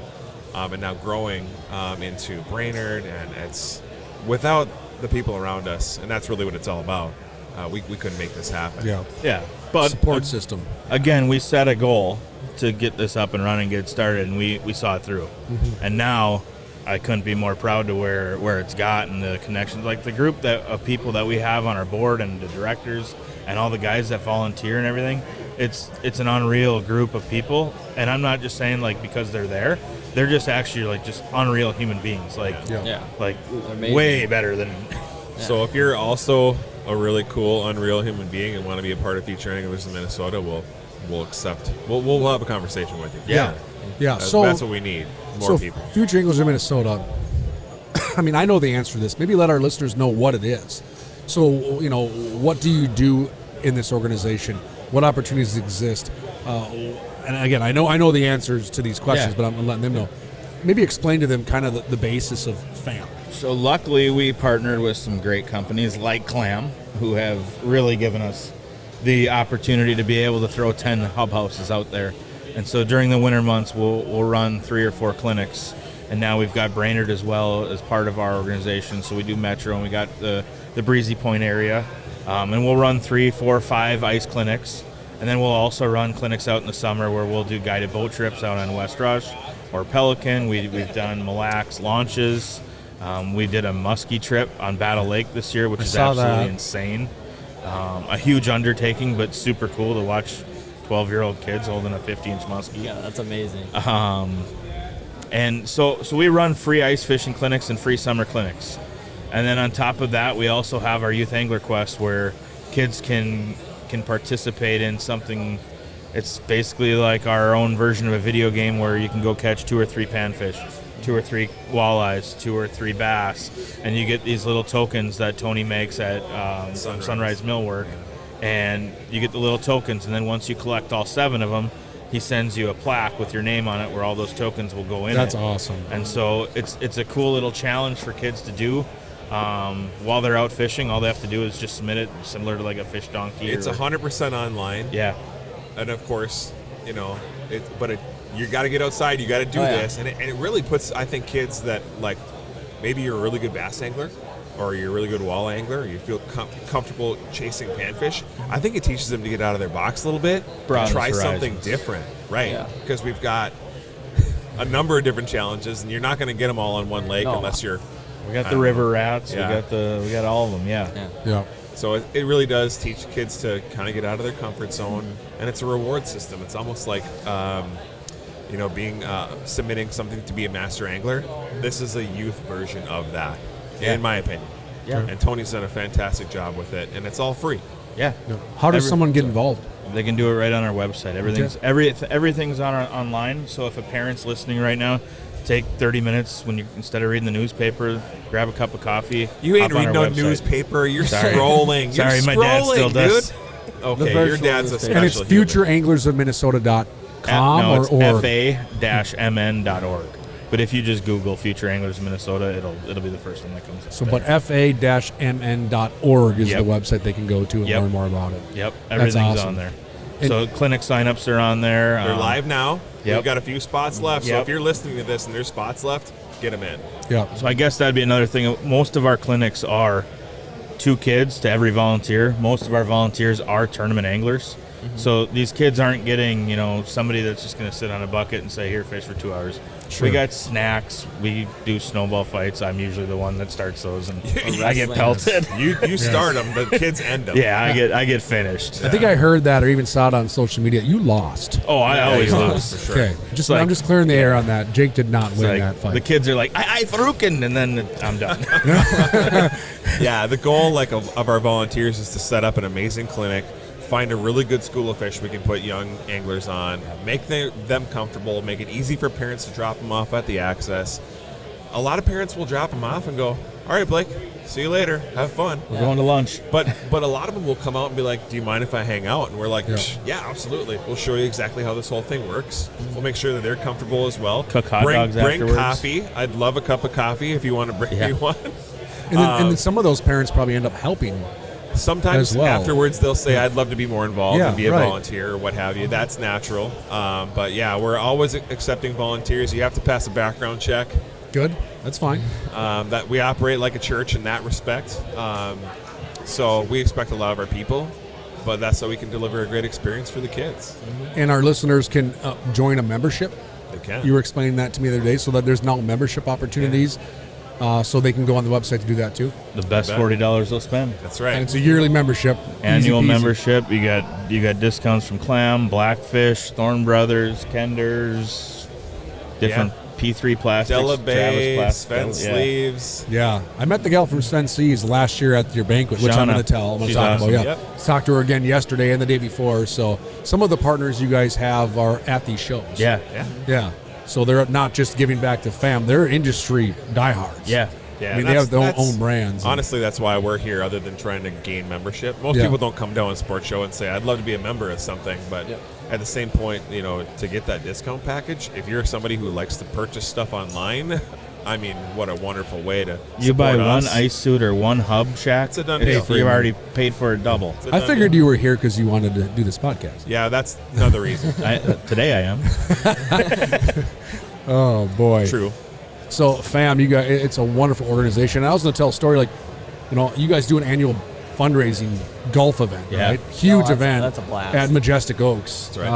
and now growing into Brainerd, and it's without the people around us, and that's really what it's all about. We couldn't make this happen. Yeah. But Support system. again, we set a goal to get this up and running, get it started, and we saw it through. And now I couldn't be more proud to where it's got and the connections, like the group of people that we have on our board and the directors and all the guys that volunteer and everything. It's an unreal group of people, and I'm not just saying like because they're there. They're just actually like just unreal human beings, like Yeah. like Amazing. way better than. So if you're also a really cool, unreal human being and want to be a part of Future Anglers in Minnesota, we'll accept. We'll have a conversation with you. Yeah. That's So what we need. More people. Future Anglers of Minnesota. I mean, I know the answer to this. Maybe let our listeners know what it is. So, what do you do in this organization? What opportunities exist? And again, I know the answers to these questions, Yeah. but I'm letting them know. Maybe explain to them kind of the basis of FAM. So luckily, we partnered with some great companies like Clam, who have really given us the opportunity to be able to throw 10 hub houses out there. And so during the winter months, we'll run 3 or 4 clinics. And now we've got Brainerd as well as part of our organization. So we do Metro, and we got the Breezy Point area. And we'll run 3, 4, 5 ice clinics. And then we'll also run clinics out in the summer where we'll do guided boat trips out on West Rush or Pelican. We've done Mille Lacs launches. We did a muskie trip on Battle Lake this year, which is absolutely insane. A huge undertaking, but super cool to watch 12-year-old kids holding a 50-inch muskie. Yeah, that's amazing. And so we run free ice fishing clinics and free summer clinics. And then on top of that, we also have our Youth Angler Quest, where kids can participate in something. It's basically like our own version of a video game where you can go catch 2 or 3 panfish, 2 or 3 walleyes, 2 or 3 bass, and you get these little tokens that Tony makes at Sunrise Millwork, and you get the little tokens, and then once you collect all 7 of them, he sends you a plaque with your name on it where all those tokens will go in. That's awesome. And so it's a cool little challenge for kids to do. While they're out fishing, all they have to do is just submit it, similar to like a fish donkey. It's 100% online. Yeah. And of course, you got to get outside. You got to do this, and it really puts, I think, kids that like maybe you're a really good bass angler, or you're a really good wall angler, or you feel comfortable chasing panfish. I think it teaches them to get out of their box a little bit, try something different, right? Yeah. Because we've got a number of different challenges, and you're not going to get them all on one lake unless you're. We got the river rats. Yeah. We got all of them. Yeah. Yeah. So it really does teach kids to kind of get out of their comfort zone, and it's a reward system. It's almost like, being submitting something to be a master angler. This is a youth version of that, in my opinion. Yeah. And Tony's done a fantastic job with it, and it's all free. Yeah. How does someone get involved? They can do it right on our website. Everything's online. So if a parent's listening right now, take 30 minutes instead of reading the newspaper, grab a cup of coffee. You ain't hop on reading our no website. newspaper. You're Sorry. scrolling. Sorry, You're my dad still scrolling, does. dude. Okay, your dad's a special And it's human. futureanglersofminnesota.com No, it's or org? fa-mn.org. But if you just Google Future Anglers of Minnesota, it'll be the first one that comes up. So, but fa-mn.org is Yep. the website they can go to and Yep. learn more about it. Yep, everything's awesome. on there. And- So clinic signups are on there. They're live now. Yep. We've got a few spots left. So Yep. if you're listening to this and there's spots left, get them in. Yeah. So I guess that'd be another thing. Most of our clinics are 2 kids to every volunteer. Most of our volunteers are tournament anglers. So these kids aren't getting, somebody that's just going to sit on a bucket and say, here, fish for 2 hours. Sure. We got snacks. We do snowball fights. I'm usually the one that starts those, and I get wrestling. pelted. You start them, the kids end them. Yeah, I get finished. I think I heard that or even saw it on social media. You lost. Oh, I always you lose. lost, for sure. Okay, like- I'm just clearing the air on that. Jake did not It's win like, that fight. the kids are like, I Farukin, and then I'm done. Yeah, the goal of our volunteers is to set up an amazing clinic, find a really good school of fish we can put young anglers on, make them comfortable, make it easy for parents to drop them off at the access. A lot of parents will drop them off and go, all right, Blake, see you later. Have fun. We're going to lunch. But a lot of them will come out and be like, do you mind if I hang out? And we're like, yeah, absolutely. We'll show you exactly how this whole thing works. We'll make sure that they're comfortable as well. Cook hot dogs bring afterwards. coffee. I'd love a cup of coffee if you want to bring me one. and then some of those parents probably end up helping. Sometimes as well. afterwards they'll say, I'd love to be more involved Yeah, and be a right. volunteer or what have you. That's natural. But yeah, we're always accepting volunteers. You have to pass a background check. Good. That's fine. That we operate like a church in that respect. So we expect a lot of our people, but that's so we can deliver a great experience for the kids. And our listeners can join a membership. They can. You were explaining that to me the other day, so that there's now membership opportunities, so they can go on the website to do that too. The best Bet. $40 they'll spend. That's And right. it's a yearly membership. Annual Easy peasy. membership. You got discounts from Clam, Blackfish, Thorn Brothers, Kenders, different P3 plastics, Della Travis Bays, Plastics. fence Yeah. sleeves. Yeah, I met the gal from Sven Seas last year at your banquet, which I'm Shauna. going to tell. We'll She's talk awesome. about. Yeah, Yep. talked to her again yesterday and the day before. So some of the partners you guys have are at these shows. Yeah. yeah. So they're not just giving back to fam; they're industry diehards. Yeah. Yeah, I mean, they that's- have their that's- own brands. Honestly, that's why we're here, other than trying to gain membership. Most Yeah. people don't come down to a sports show and say, I'd love to be a member of something. But Yep. at the same point, to get that discount package, if you're somebody who likes to purchase stuff online, I mean, what a wonderful way to You buy support one us. ice suit or one hub shack. It's a done hey, deal. you've already paid for it double. It's a I done figured deal. you were here because you wanted to do this podcast. Yeah, that's another reason. Today I am. Oh boy. True. So, fam, you guys, it's a wonderful organization. And I was going to tell a story like, you guys do an annual fundraising golf event, Yeah. right? Huge Oh, event that's a blast. at Majestic Oaks. That's right.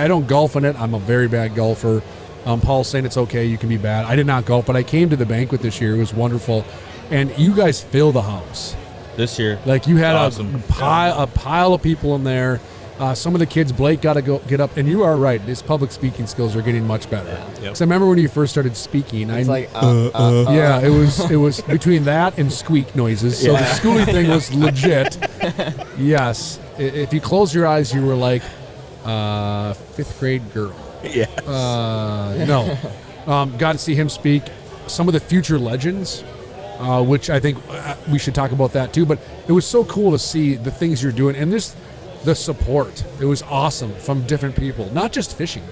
I don't golf in it. I'm a very bad golfer. Paul's saying it's okay. You can be bad. I did not golf, but I came to the banquet this year. It was wonderful. And you guys fill the house. This year. Like you had Awesome. a pile of people in there. Some of the kids, Blake, got to go get up, and you are right. His public speaking skills are getting much better. Yep. So I remember when you first started speaking. It's like, Yeah, it was between that and squeak noises. So the schooling thing was legit. Yes, if you close your eyes, you were like fifth grade girl. Yeah. No, got to see him speak. Some of the future legends, which I think we should talk about that too. But it was so cool to see the things you're doing and the support. It was awesome from different people, not just fishing.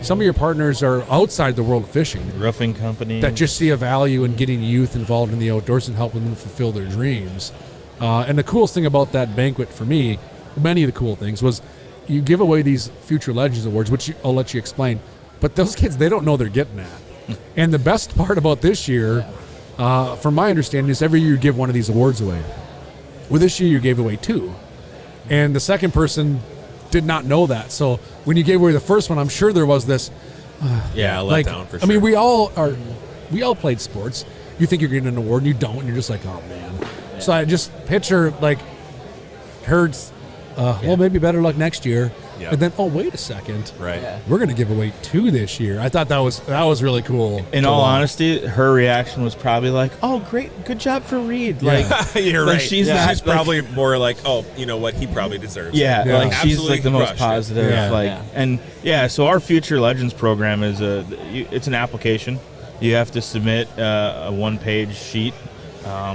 Some of your partners are outside the world of fishing Roofing company. that just see a value in getting youth involved in the outdoors and helping them fulfill their dreams. And the coolest thing about that banquet for me, many of the cool things, was you give away these Future Legends Awards, which I'll let you explain. But those kids, they don't know they're getting that. And the best part about this year, from my understanding, is every year you give one of these awards away. Well, this year you gave away 2. And the second person did not know that. So when you gave away the first one, I'm sure there was this, Yeah, let like, down for sure. I mean, we all played sports. You think you're getting an award and you don't, and you're just like, oh man. So I just picture like Herds, well, maybe better luck next year. Yeah. And then, oh, wait a second. right. Yeah. We're going to give away 2 this year. I thought that was really cool. In to all watch. honesty, her reaction was probably like, "Oh, great, good job for Reed." Like, You're like right. she's Yeah. not She's like- probably more like, oh, you know what, he probably deserves. yeah, it. Yeah. like she's Absolutely like the most crushed it. positive. Yeah. Like, Yeah. and yeah, so our Future Legends program is it's an application. You have to submit a 1-page sheet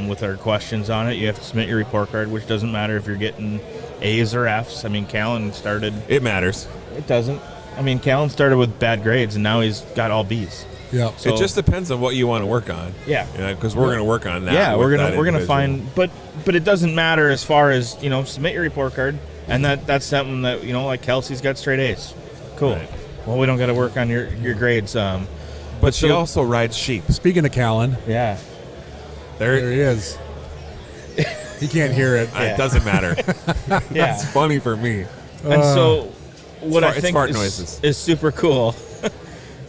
with our questions on it. You have to submit your report card, which doesn't matter if you're getting A's or F's. I mean, Callan started. It matters. It doesn't. I mean, Callan started with bad grades, and now he's got all B's. Yeah. So- It just depends on what you want to work on. Yeah. Because we're going to work on that. Yeah, with we're that gonna individual. find, but it doesn't matter as far as submit your report card, and that's something that like Kelsey's got straight A's. Cool. Right. Well, we don't got to work on your grades. But she so- also rides sheep. Speaking of Callan, Yeah. there he is. He can't hear it. It doesn't matter. Yeah. It's funny for me. And so what I It's think fart noises. is super cool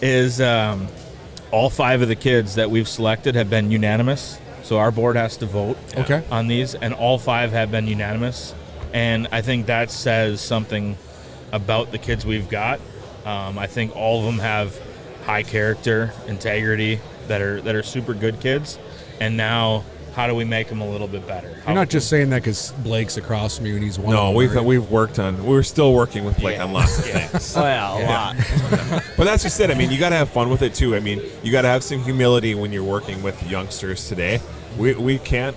is all 5 of the kids that we've selected have been unanimous. So our board has to vote Okay. on these, and all 5 have been unanimous. And I think that says something about the kids we've got. I think all of them have high character, integrity, that are super good kids. And now, how do we make them a little bit better? You're not just saying that because Blake's across from you and he's one. No, of them, right? we've worked on. We're still working with Blake Yeah. on lots of things. Oh yeah, a lot. But that's just it. I mean, you got to have fun with it too. I mean, you got to have some humility when you're working with youngsters today. We can't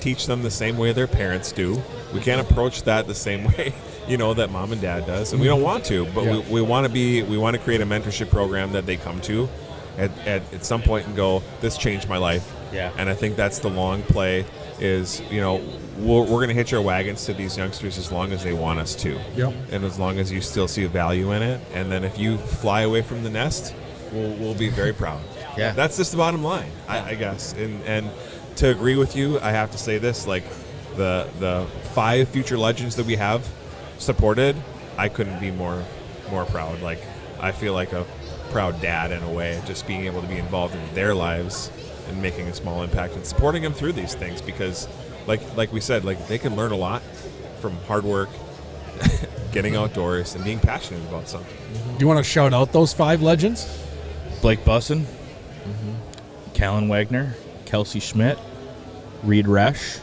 teach them the same way their parents do. We can't approach that the same way, that mom and dad does, and we don't want to. But Yeah. we want to create a mentorship program that they come to at some point and go, this changed my life. Yeah. And I think that's the long play is, we're going to hitch our wagons to these youngsters as long as they want us to. Yep. And as long as you still see a value in it. And then if you fly away from the nest, we'll be very proud. Yeah. That's just the bottom line, I guess. And to agree with you, I have to say this, like the 5 future legends that we have supported, I couldn't be more proud. Like, I feel like a proud dad in a way, just being able to be involved in their lives and making a small impact and supporting them through these things, because like we said, like, they can learn a lot from hard work, getting outdoors, and being passionate about something. Do you want to shout out those 5 legends? Blake Bussin, Callan Wagner, Kelsey Schmidt, Reed Resch,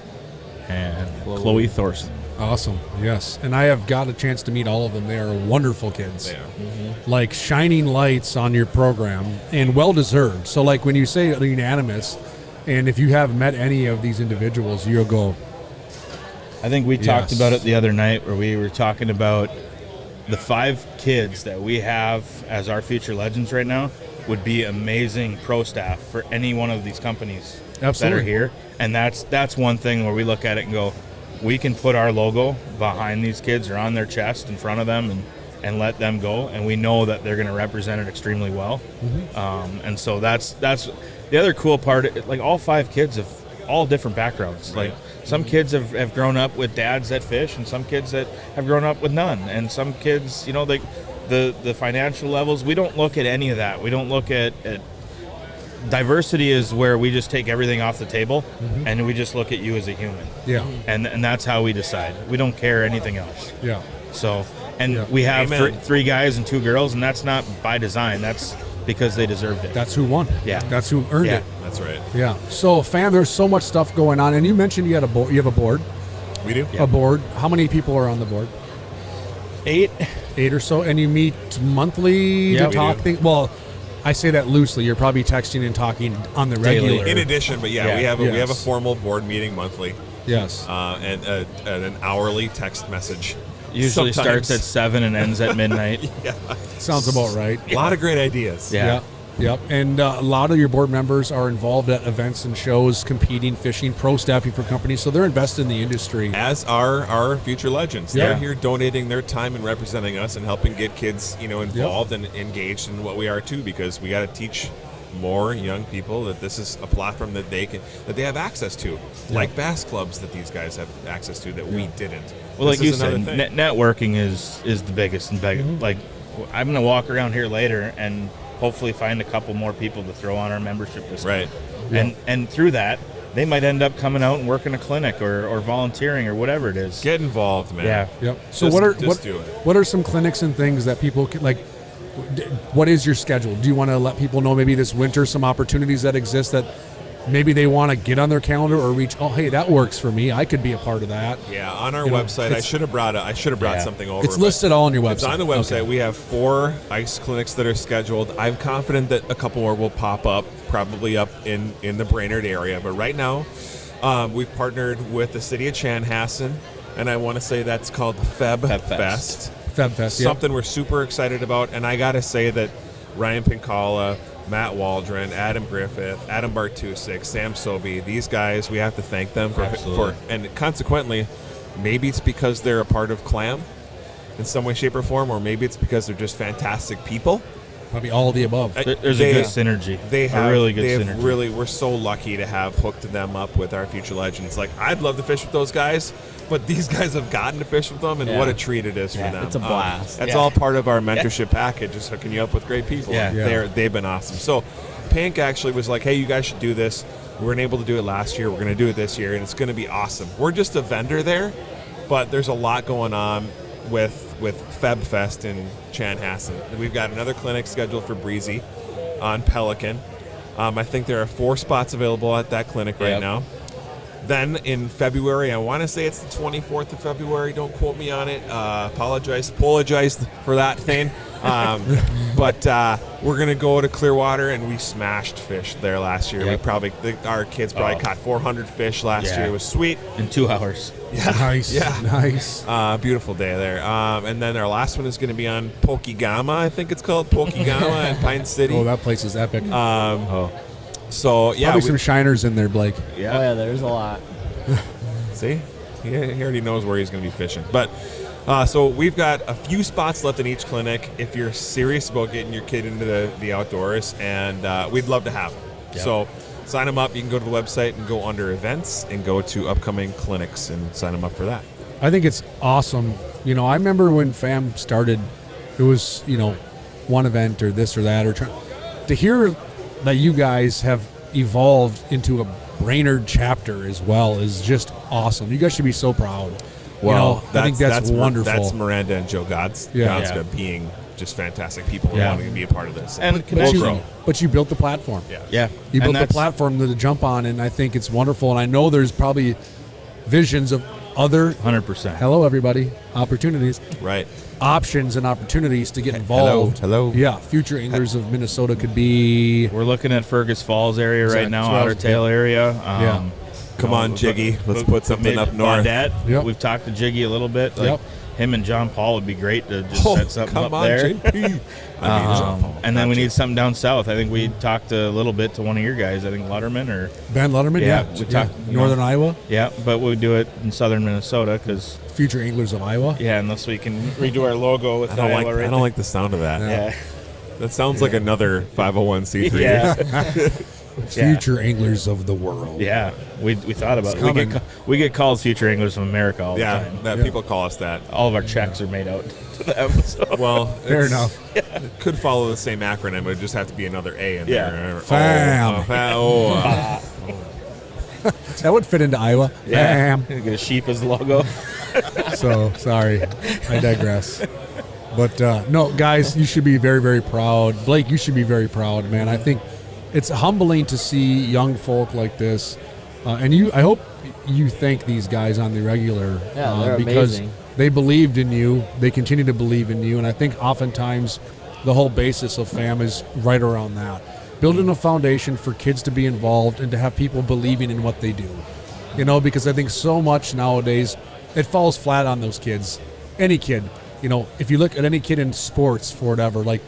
and Chloe Thorson. Awesome. Yes. And I have got a chance to meet all of them. They are wonderful kids. Yeah. Like shining lights on your program, and well deserved. So like when you say unanimous, and if you have met any of these individuals, you'll go, I think we talked Yes. about it the other night where we were talking about the 5 kids that we have as our future legends right now would be amazing pro staff for any one of these companies that Absolutely. are here. And that's one thing where we look at it and go, we can put our logo behind these kids or on their chest in front of them and let them go, and we know that they're going to represent it extremely well. And so that's the other cool part. Like, all 5 kids have all different backgrounds. Right. Like, some kids have grown up with dads that fish, and some kids that have grown up with none, and some kids, like the financial levels, we don't look at any of that. We don't look at diversity is where we just take everything off the table and we just look at you as a human. yeah, And that's how we decide. We don't care anything else. yeah. So, and Yeah. we have Amen. 3 guys and 2 girls, and that's not by design. That's because they deserved it. That's who won. Yeah. That's who earned Yeah. it. That's right. Yeah. So, fam, there's so much stuff going on, and you mentioned you had a board. You have a board. We do. A board. How many people are on the board? 8. 8 or so, and you meet monthly Yeah, to we talk do. things. Well, I say that loosely. You're probably texting and talking on the Daily. regular. In addition, but yeah, Yeah. we have a Yes. formal board meeting monthly, Yes. and an hourly text message. Usually Sometimes. starts at 7 and ends at midnight. Yeah. Sounds about right. A lot of great ideas. Yeah. Yep. Yep. And a lot of your board members are involved at events and shows, competing, fishing, pro staffing for companies. So they're invested in the industry. As are our future legends. Yeah. They're here donating their time and representing us and helping get kids, involved and engaged in what we are too, because we got to teach more young people that this is a platform that they have access to, like bass clubs that these guys have access to that we didn't. Well, like This you is another said, thing. networking is the biggest and biggest. Like, I'm going to walk around here later and hopefully find a couple more people to throw on our membership list. Right. And through that, they might end up coming out and working a clinic or volunteering or whatever it is. Get involved, man. Yeah. Yep. So Just do it. what are some clinics and things that people can, like? What is your schedule? Do you want to let people know maybe this winter some opportunities that exist that maybe they want to get on their calendar or reach? Oh, hey, that works for me. I could be a part of that. Yeah, on our You know, website, I should have brought Yeah. something over. It's but listed all on your website. It's on the website. Okay. We have 4 ice clinics that are scheduled. I'm confident that a couple more will pop up, probably up in the Brainerd area. But right now, we've partnered with the city of Chanhassen, and I want to say that's called Feb Fest. FebFest. Yep. Something we're super excited about. And I got to say that Ryan Pincala, Matt Waldron, Adam Griffith, Adam Bartusik, Sam Sobey, these guys, we have to thank them for and consequently, maybe it's because they're a part of CLAM in some way, shape, or form, or maybe it's because they're just fantastic people. Probably all of the above. There's a good synergy. They have a really good they have synergy. really. We're so lucky to have hooked them up with our future legends. Like, I'd love to fish with those guys, but these guys have gotten to fish with them, and Yeah. what a treat it is for them. It's a blast. That's Yeah. all part of our mentorship package, is hooking you up with great people. Yeah. Yeah. They've been awesome. So Pink actually was like, hey, you guys should do this. We weren't able to do it last year. We're going to do it this year, and it's going to be awesome. We're just a vendor there, but there's a lot going on with Feb Fest in Chanhassen. We've got another clinic scheduled for Breezy on Pelican. I think there are 4 spots available at that clinic right Yep. now. Then in February, I want to say it's the 24th of February. Don't quote me on it. Apologize for that thing. But we're gonna go to Clearwater, and we smashed fish there last year. Yep. Our kids probably caught 400 fish last Yeah. year. It was sweet. In 2 hours. Nice. Yeah. Nice. Beautiful day there. And then our last one is going to be on Pokegama, I think it's called Pokegama in Pine City. Oh, that place is epic. So yeah, Probably some shiners in there, Blake. Oh yeah, there's a lot. see, he already knows where he's going to be fishing. But so we've got a few spots left in each clinic if you're serious about getting your kid into the outdoors, and we'd love to have them. Yep. So sign them up. You can go to the website and go under events and go to upcoming clinics and sign them up for that. I think it's awesome. You know, I remember when FAM started, it was, you know, one event or this or that, or to hear that you guys have evolved into a Brainerd chapter as well is just awesome. You guys should be so proud. Well, I think that's wonderful. That's Miranda and Joe Godska Yeah. being just fantastic people and Yeah. wanting to be a part of this. And but, connection. you, but you built the platform. Yeah. Yeah. You built And the that's- platform to jump on, and I think it's wonderful. And I know there's probably visions of other 100%. hello everybody opportunities, Right. options and opportunities to get involved. Hello. Yeah, future anglers of Minnesota could be. We're looking at Fergus Falls area right Exactly. now, That's what I Otter was- Tail area. Yeah. Come on, Jiggy. Let's put something maybe up north. Baudette. Yep. We've talked to Jiggy a little bit. Like Yep. him and John Paul would be great to just set something come up on, there. JP. And then we need something down south. I think we talked a little bit to one of your guys. I think Lutterman or Ben Lutterman, Yeah, yeah, we talked, you Northern know. Iowa, yeah, but we do it in southern Minnesota because future anglers of Iowa. unless we can redo our logo with I don't Iowa like. right I don't like the sound of that. there. That sounds like another 501c3. Yeah. Future anglers of the world. Yeah, we thought about It's it. coming. We get called Future Anglers of America all the Yeah, time. that Yeah. people call us that. All of our checks are made out to them. So. Well, Fair it's- enough. It could follow the same acronym, but it just have to be another A in Yeah. there. FAM. That would fit into Iowa. Yeah, Bam. get a sheep as the logo. So sorry, I digress. But no, guys, you should be very, very proud. Blake, you should be very proud, man. I think it's humbling to see young folk like this, and you. I hope you thank these guys on the regular, Yeah, they're because amazing. they believed in you. They continue to believe in you, and I think oftentimes the whole basis of FAM is right around that, building a foundation for kids to be involved and to have people believing in what they do. You know, because I think so much nowadays it falls flat on those kids. Any kid, you know, if you look at any kid in sports for whatever, like,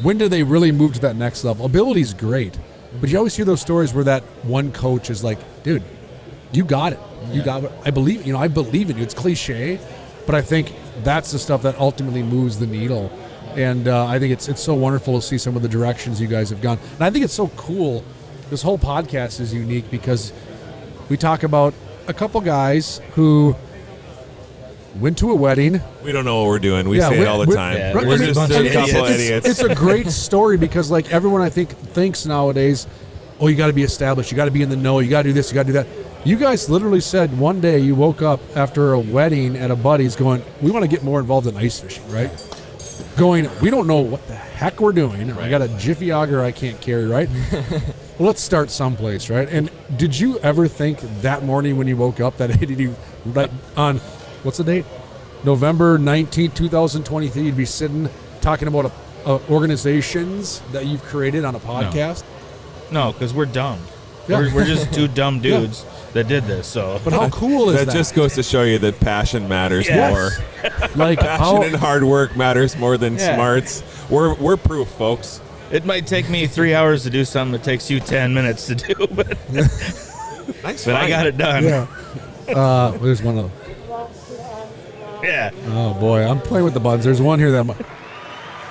when do they really move to that next level? Ability's great, but you always hear those stories where that one coach is like, dude, you got it. You got it. I believe in you. It's cliche, but I think that's the stuff that ultimately moves the needle. And I think it's so wonderful to see some of the directions you guys have gone. And I think it's so cool. This whole podcast is unique because we talk about a couple guys who went to a wedding. We don't know what we're doing. We Yeah, say it all the we- time. yeah, Right, We're I mean, just bunch a of couple idiots. idiots. It's a great story because, like, everyone I think thinks nowadays, oh, you got to be established, you got to be in the know, you got to do this, you got to do that. You guys literally said one day you woke up after a wedding at a buddy's going, we want to get more involved in ice fishing, right? Going, we don't know what the heck we're doing. I got a Jiffy auger I can't carry, right? Well, let's start someplace, right? And did you ever think that morning when you woke up that right on, what's the date? November 19th, 2023, you'd be sitting talking about organizations that you've created on a podcast? No, because we're dumb. Yeah. We're just two dumb dudes that did this. So But how cool is that? That just goes to show you that passion matters Yes. more. like Passion how, and hard work matters more than Yeah. smarts. We're proof, folks. it might take me 3 hours to do something that takes you 10 minutes to do, but Nice. I got it done. yeah. There's one of Yeah. oh boy, I'm playing with the buttons. There's one here that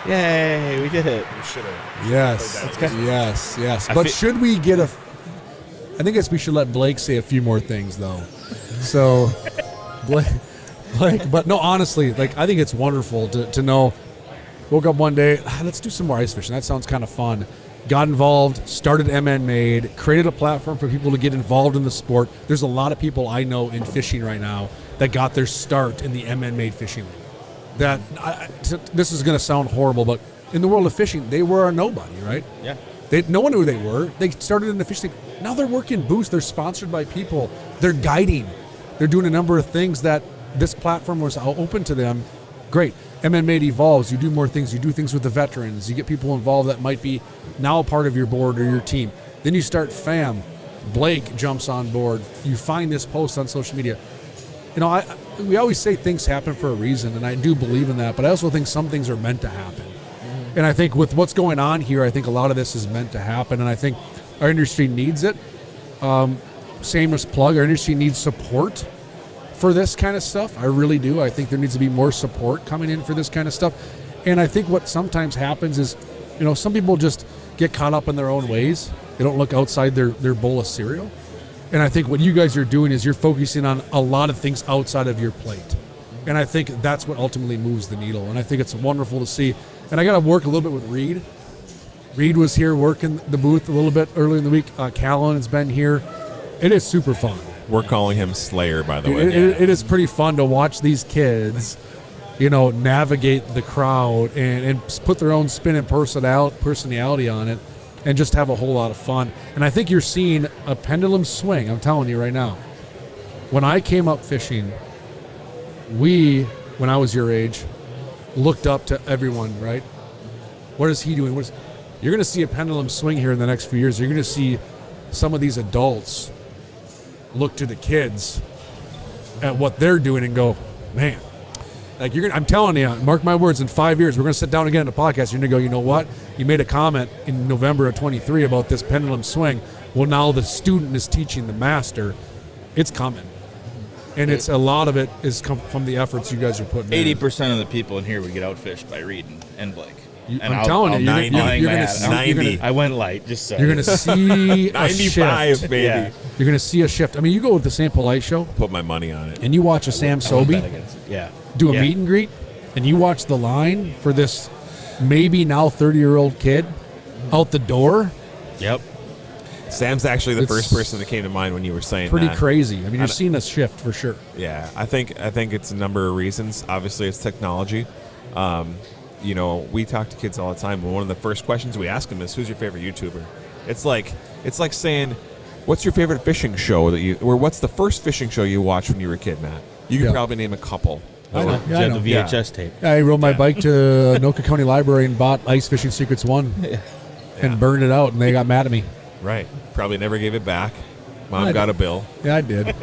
Yay, we did it. We should have. Yes. But should we get I think we should let Blake say a few more things, though. So, Blake, but no, honestly, like, I think it's wonderful to know. Woke up one day, let's do some more ice fishing. That sounds kind of fun. Got involved, started MN Made, created a platform for people to get involved in the sport. There's a lot of people I know in fishing right now that got their start in the MN Made fishing league. This is going to sound horrible, but in the world of fishing, they were a nobody, right? Yeah. No one knew who they were. They started in the fishing league. Now they're working booths. They're sponsored by people. They're guiding. They're doing a number of things that this platform was open to them. Great. MN Made evolves. You do more things. You do things with the veterans. You get people involved that might be now a part of your board or your team. Then you start FAM. Blake jumps on board. You find this post on social media. You know, we always say things happen for a reason, and I do believe in that, but I also think some things are meant to happen. Mm-hmm. And I think with what's going on here, I think a lot of this is meant to happen, and I think our industry needs it. Shameless plug, our industry needs support for this kind of stuff. I really do. I think there needs to be more support coming in for this kind of stuff. And I think what sometimes happens is, you know, some people just get caught up in their own ways. They don't look outside their bowl of cereal. And I think what you guys are doing is you're focusing on a lot of things outside of your plate. And I think that's what ultimately moves the needle. And I think it's wonderful to see. And I got to work a little bit with Reed. Reed was here working the booth a little bit earlier in the week. Callan has been here. It is super fun. We're calling him Slayer, by the way. It is pretty fun to watch these kids, you know, navigate the crowd and put their own spin and personality on it and just have a whole lot of fun. And I think you're seeing a pendulum swing. I'm telling you right now. When I came up fishing, when I was your age, looked up to everyone, right? What is he doing? You're going to see a pendulum swing here in the next few years. You're going to see some of these adults look to the kids at what they're doing and go, man, like I'm telling you, mark my words, in 5 years, we're going to sit down again in the podcast. You're going to go, you know what? You made a comment in November of 23 about this pendulum swing. Well, now the student is teaching the master. It's coming. And it's a lot of it is come from the efforts you guys are putting in. 80% of the people in here would get outfished by Reed and Blake. I'm telling you, you're going to see 90. I went light, just so. You're going to see a 95, shift. baby. Yeah. You're going to see a shift. I mean, you go with the St. Polite show, Put my money on it. and you watch a Sam Sobey do a meet and greet, and you watch the line for this maybe now 30-year-old kid out the door. Yep. Sam's actually the It's first person that came to mind when you were saying Pretty that. crazy. I mean, you're seeing a shift for sure. Yeah, I think it's a number of reasons. Obviously, it's technology. You know, we talk to kids all the time, but one of the first questions we ask them is, "Who's your favorite YouTuber?" It's like saying, "What's your favorite fishing show or what's the first fishing show you watched when you were a kid, Matt?" You could probably name a couple. I know. You Yeah, I had know. the VHS tape. I rode my bike to Anoka County Library and bought Ice Fishing Secrets 1 and burned it out, and they got mad at me. Right. Probably never gave it back. Mom I got a bill. Yeah, I did.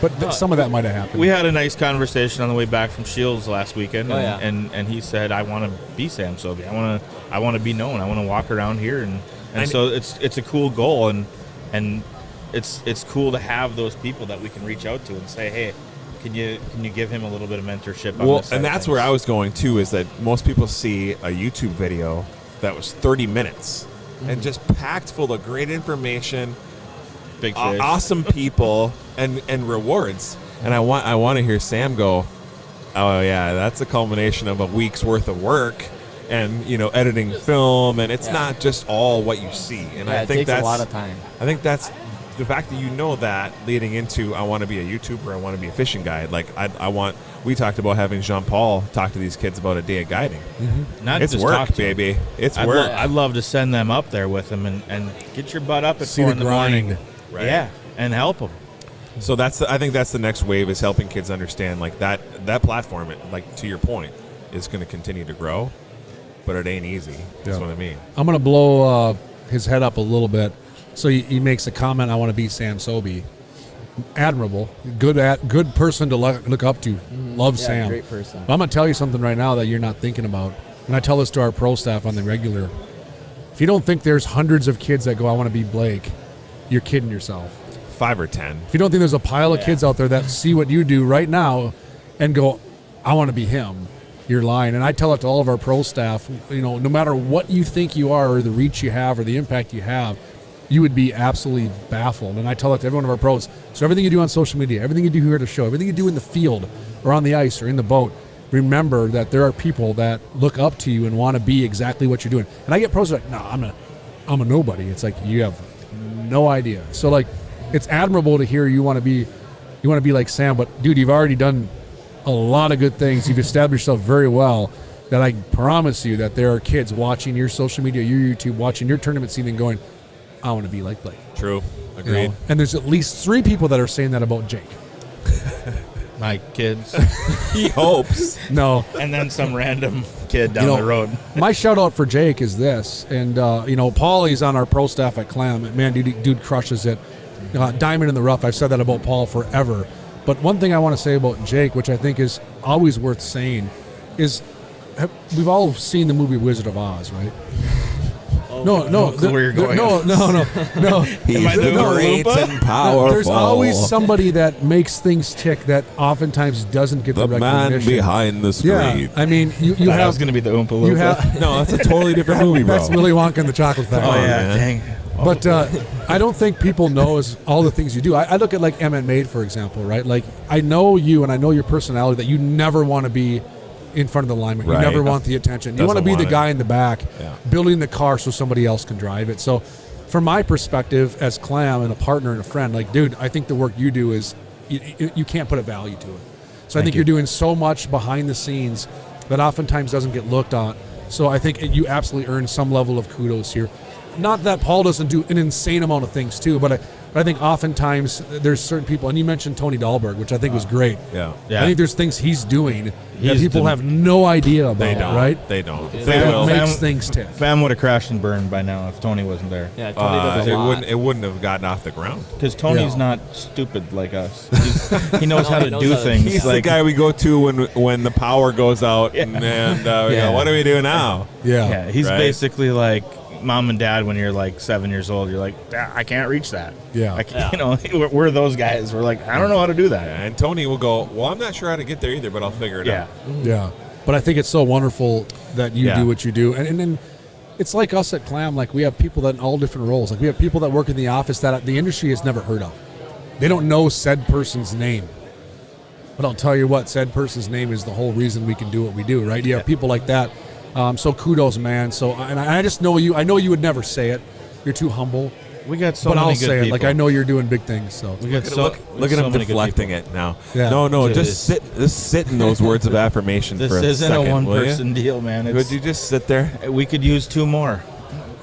But some of that might have happened. We had a nice conversation on the way back from Shields last weekend, Oh, yeah. and he said, "I want to be Sam Sobey. I want to be known. I want to walk around here." And so it's a cool goal, and it's cool to have those people that we can reach out to and say, "Hey, can you give him a little bit of mentorship?" On Well, this side and of that's things?" where I was going too. Is that most people see a YouTube video that was 30 minutes and just packed full of great information, big fish. awesome people, and rewards. And I want to hear Sam go, "Oh yeah, that's a culmination of a week's worth of work, and editing film, and it's not just all what you see." And I it think takes that's a lot of time. I think that's the fact that that leading into I want to be a YouTuber, I want to be a fishing guide. Like we talked about having Jean-Paul talk to these kids about a day of guiding. Not It's just work, talk to him. baby. It's I'd work. I'd love to send them up there with him and get your butt up at See 4 the in the morning. grind. Right. Yeah, and help them. So I think that's the next wave, is helping kids understand like that platform, like to your point, is going to continue to grow, but it ain't easy. That's what I mean. I'm going to blow his head up a little bit. So he makes a comment, "I want to be Sam Sobey." Admirable. Good person to look up to. Love Yeah, Sam. great person. But I'm going to tell you something right now that you're not thinking about. And I tell this to our pro staff on the regular. If you don't think there's hundreds of kids that go, "I want to be Blake," you're kidding yourself. 5 or 10. If you don't think there's a pile of kids out there that see what you do right now and go, "I want to be him," you're lying. And I tell it to all of our pro staff, no matter what you think you are or the reach you have or the impact you have, you would be absolutely baffled. And I tell it to every one of our pros. So everything you do on social media, everything you do here at the show, everything you do in the field or on the ice or in the boat, remember that there are people that look up to you and want to be exactly what you're doing. And I get pros like, no, I'm a nobody. It's like, you have no idea. So like, it's admirable to hear you want to be like Sam, but dude, you've already done a lot of good things. You've established yourself very well, that I promise you that there are kids watching your social media, your YouTube, watching your tournament scene and going, I want to be like Blake. True. Agreed. And there's at least 3 people that are saying that about Jake. My kids. He hopes. No. And then some random kid down the road. My shout out for Jake is this. And, Paulie's on our pro staff at Clam. Man, dude crushes it. Diamond in the rough. I've said that about Paul forever. But one thing I want to say about Jake, which I think is always worth saying, is we've all seen the movie Wizard of Oz, right? No, where you're going. No. He's great and powerful. There's always somebody that makes things tick that oftentimes doesn't get the man recognition. behind the screen. Yeah, I mean, you That have was going to be the Oompa Loompa. you have No, that's a totally different movie, bro. that's Willy Wonka and the Chocolate Factory. Oh, yeah. man. Dang. But I don't think people know all the things you do. I look at like Emmett Maid, for example, right? Like, I know you and I know your personality that you never want to be in front of the lineman. Right. You never want the attention. You Doesn't want to be the want guy in the back Yeah. building the car so somebody else can drive it. So from my perspective as Clam and a partner and a friend, like, dude, I think the work you do is you can't put a value to it. So I think you're doing so much behind the scenes that oftentimes doesn't get looked at. So I think you absolutely earn some level of kudos here. Not that Paul doesn't do an insane amount of things too, but I think oftentimes there's certain people, and you mentioned Tony Dahlberg, which I think was great. Yeah. Yeah. I think there's things he's doing that He's people the- have no idea about, They don't. right? They don't. They That will. makes things tick. Fam would have crashed and burned by now if Tony wasn't there. Yeah, Tony does a It lot. wouldn't have gotten off the ground. Because Tony's Yeah. not stupid like us. He knows how he to knows do how to- things. He's like, the guy we go to when the power goes out, and we go, what do we do now? yeah, he's Right. basically like mom and dad when you're like 7 years old. You're like, I can't reach that. Yeah. I can't, we're those guys. We're like, I don't know how to do that. And Tony will go, well, I'm not sure how to get there either, but I'll figure it Yeah. out. Yeah. But I think it's so wonderful that you Yeah. do what you do. And then it's like us at Clam, like we have people that in all different roles. Like we have people that work in the office that the industry has never heard of. They don't know said person's name. But I'll tell you what, said person's name is the whole reason we can do what we do, right? You have people like that. So kudos, man. So, and I just know you. I know you would never say it. You're too humble. We got so but many I'll good say it. people. Like I know you're doing big things. So We got Look at so him many good deflecting people. it now. Yeah. No, Dude, just sit in those words of affirmation This for a isn't second, a will ya? one-person deal, man. Could It's, you just sit there? we could use 2 more.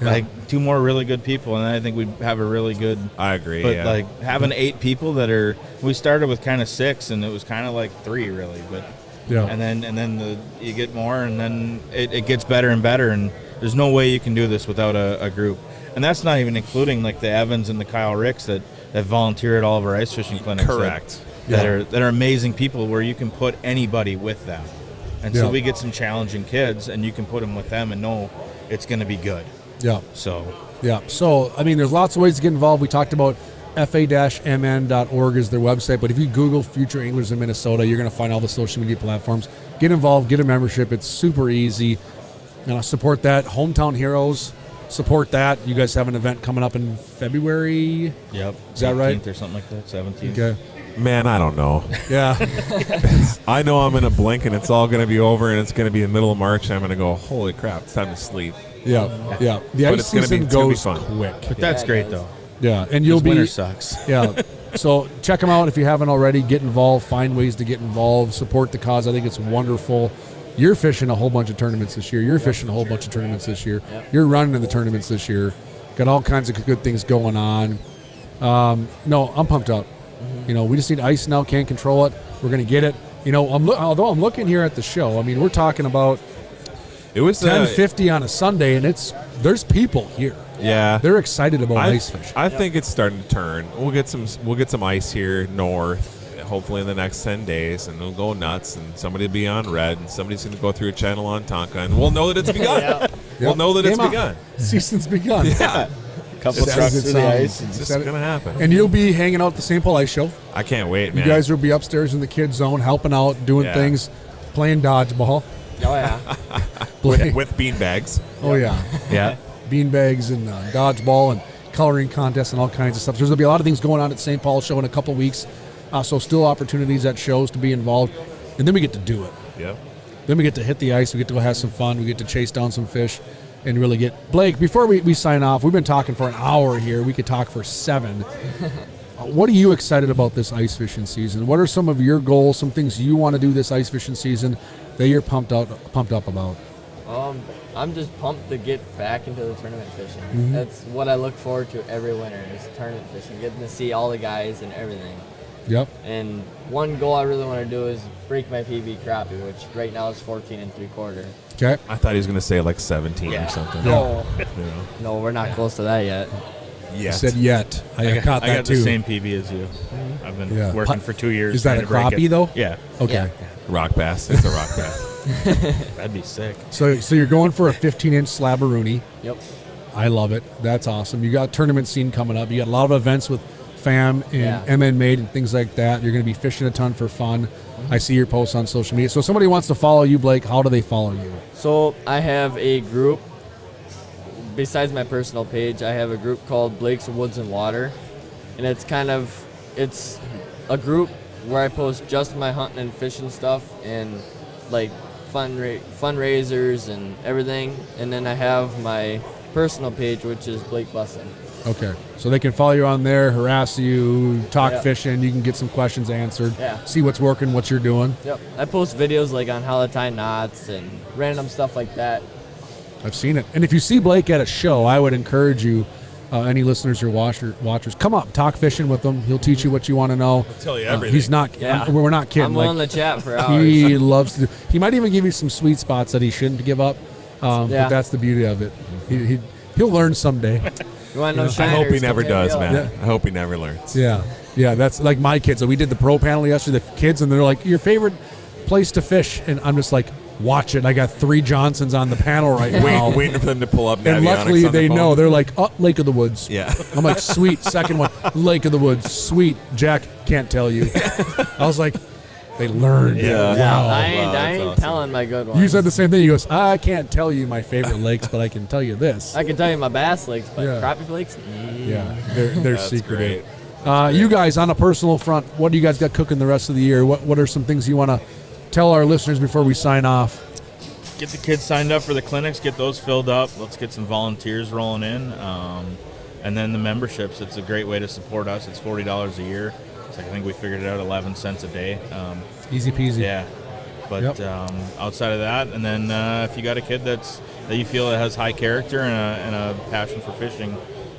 Yeah. Like 2 more really good people, and I think we'd have a really good. I agree. But yeah. like having 8 people that are, we started with kind of 6, and it was kind of like 3 really, but yeah. and then you get more, and then it gets better and better, and there's no way you can do this without a group, and that's not even including like the Evans and the Kyle Ricks that volunteer at all of our ice fishing clinics. Correct. That Yeah. are amazing people where you can put anybody with them, and Yeah. so we get some challenging kids, and you can put them with them and know it's going to be good. Yeah. So Yeah. So, I mean, there's lots of ways to get involved. We talked about fa-mn.org is their website, but if you Google Future Anglers in Minnesota, you're going to find all the social media platforms. Get involved, get a membership. It's super easy. Support that. Hometown Heroes, support that. You guys have an event coming up in February. yep, Is that right? 18th or something like that? 17th. Okay. Man, I don't know. Yeah. I know I'm going to blink and it's all going to be over and it's going to be the middle of March and I'm going to go, holy crap, it's time to sleep. Yeah. Yeah. The But ice it's gonna be- season it's gonna be goes fun. quick. But that's Yeah, great guys. though. Yeah. And you'll 'Cause be. winter sucks. Yeah. So check them out if you haven't already. Get involved. Find ways to get involved. Support the cause. I think it's wonderful. You're fishing a whole bunch of tournaments this year. You're fishing a whole bunch of tournaments this year. Yep. You're running in the tournaments this year. Got all kinds of good things going on. No, I'm pumped up. We just need ice now. Can't control it. We're gonna get it. Although I'm looking here at the show. I mean, we're talking about It was 10:50 on a Sunday, and there's people here. Yeah. They're excited about I, ice fishing. I think it's starting to turn. We'll get some ice here north, hopefully in the next 10 days, and we'll go nuts. And somebody will be on red, and somebody's going to go through a channel on Tonka, and we'll know that it's begun. We'll know that it's Game on. begun. Season's begun. Yeah, Couple Says trucks it's to the on. ice. it's just Said it. going to happen. And you'll be hanging out at the St. Paul Ice Show. I can't wait, You man. guys will be upstairs in the kids' zone, helping out, doing Yeah. things, playing dodgeball. Oh yeah. Blake. with bean bags. Oh yeah, Yeah. beanbags and dodgeball and coloring contests and all kinds of stuff. There's gonna be a lot of things going on at St. Paul Show in a couple weeks. So still opportunities at shows to be involved, and then we get to do it. Yeah. Then we get to hit the ice. We get to go have some fun. We get to chase down some fish and really get... Blake, before we sign off, we've been talking for an hour here. We could talk for 7. What are you excited about this ice fishing season? What are some of your goals, some things you want to do this ice fishing season that you're pumped up about? I'm just pumped to get back into the tournament fishing. That's what I look forward to every winter is tournament fishing, getting to see all the guys and everything. Yep. And one goal I really want to do is break my PB crappie, which right now is 14 3/4. Okay. I thought he was going to say like 17 or something. No, You know? no, we're not close to that yet. I said yet. I caught I that got too. the same PB as you. I've been working for 2 years. Is that trying a to break crappie it. though? Yeah. Okay. Yeah. Rock bass. It's a rock bass. That'd be sick. So you're going for a 15-inch slabberoonie. Yep. I love it. That's awesome. You got tournament scene coming up. You got a lot of events with FAM and MN Made and things like that. You're going to be fishing a ton for fun. I see your posts on social media. So if somebody wants to follow you, Blake, how do they follow you? So I have a group. Besides my personal page, I have a group called Blake's Woods and Water, and it's a group where I post just my hunting and fishing stuff and like fundraisers and everything. And then I have my personal page, which is Blake Bussin. Okay. So they can follow you on there, harass you, talk Yeah. fishing. You can get some questions answered. Yeah. See what's working, what you're doing. Yep. I post videos like on how to tie knots and random stuff like that. I've seen it. And if you see Blake at a show, I would encourage you, any listeners or watchers, come up, talk fishing with him. He'll teach you what you want to know. I'll tell you everything. He's not. Yeah. We're not kidding. I'm willing to chat for hours. He loves to. He might even give you some sweet spots that he shouldn't give up. But Yeah. that's the beauty of it. He'll learn someday. You want to know I hope he shiners, never come here, does, yo. man. Yeah. I hope he never learns. Yeah. That's like my kids. So we did the pro panel yesterday. The kids, and they're like, "Your favorite place to fish?" And I'm just like, "Watch it." I got 3 Johnsons on the panel right now. Waiting for them to pull up. And Navionics luckily on the they phone. know. They're like, "Oh, Lake of the Woods." Yeah. I'm like, "Sweet." Second one, Lake of the Woods. Sweet. Jack can't tell you. I was like, they learned. Yeah. Wow. I ain't that's awesome. telling my good ones. You said the same thing. He goes, "I can't tell you my favorite lakes, but I can tell you this." I can tell you my bass lakes, but Yeah. crappie lakes? Yeah, they're That's secretive. great. You guys, on a personal front, what do you guys got cooking the rest of the year? What are some things you want to tell our listeners before we sign off? Get the kids signed up for the clinics, get those filled up. Let's get some volunteers rolling in. And then the memberships, it's a great way to support us. It's $40 a year. It's like, I think we figured it out 11 cents a day. Easy peasy. Yeah. But Yep. outside of that, and then if you got a kid that you feel that has high character and a passion for fishing,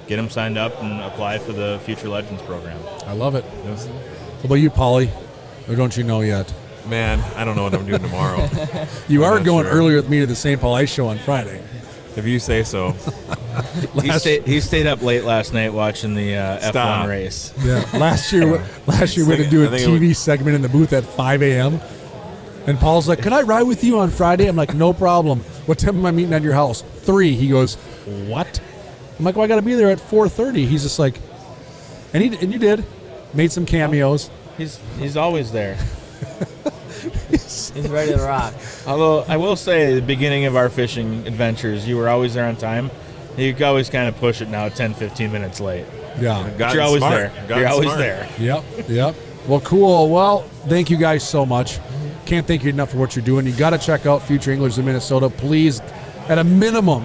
get them signed up and apply for the Future Legends program. I love it. What about you, Polly? Or don't you know yet? Man, I don't know what I'm doing tomorrow. You I'm are not going sure. earlier with me to the St. Paul Ice Show on Friday. If you say so. He stayed up late last night watching the Stop. F1 race. Yeah. Last year we had to do a I think it TV segment in the booth at 5 a.m. And Paul's like, "Can I ride with you on Friday?" I'm like, "No problem." "What time am I meeting at your house?" 3. He goes, "What?" I'm like, "Well, I got to be there at 4:30." He's just like, and you did, made some cameos. He's always there. He's ready to rock. Although I will say, the beginning of our fishing adventures, you were always there on time. You can always kind of push it now 10, 15 minutes late. Yeah. But Gotten you're always smart. there. Gotten You're always smart. there. Yep. Well, cool. Well, thank you guys so much. Can't thank you enough for what you're doing. You got to check out Future Anglers in Minnesota. Please, at a minimum,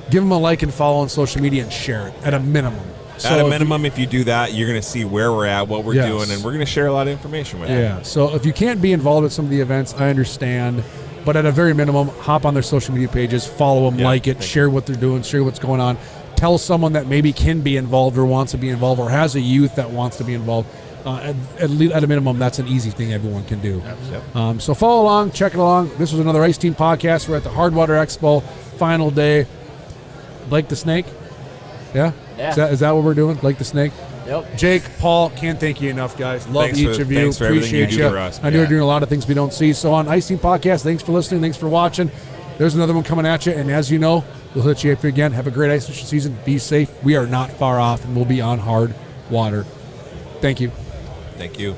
give them a like and follow on social media and share it. At a minimum. At a minimum, if you do that, you're going to see where we're at, what we're Yes. doing, and we're going to share a lot of information with you. Yeah. So if you can't be involved with some of the events, I understand. But at a very minimum, hop on their social media pages, follow them, Yeah, like it, share what they're doing, share what's going on. Tell someone that maybe can be involved or wants to be involved or has a youth that wants to be involved. At a minimum, that's an easy thing everyone can do. Yep. So follow along, check it along. This was another Ice Team podcast. We're at the Hardwater Expo, final day. Blake the Snake? Yeah? Yeah. Is that what we're doing? Blake the Snake? Yep. Jake, Paul, can't thank you enough, guys. Love Thanks each for- of you. thanks for everything Appreciate you do for us. I know Yeah. you're doing a lot of things we don't see. So on Ice Team Podcast, thanks for listening. Thanks for watching. There's another one coming at you. And as you know, we'll hit you up again. Have a great ice fishing season. Be safe. We are not far off, and we'll be on hard water. Thank you. Thank you.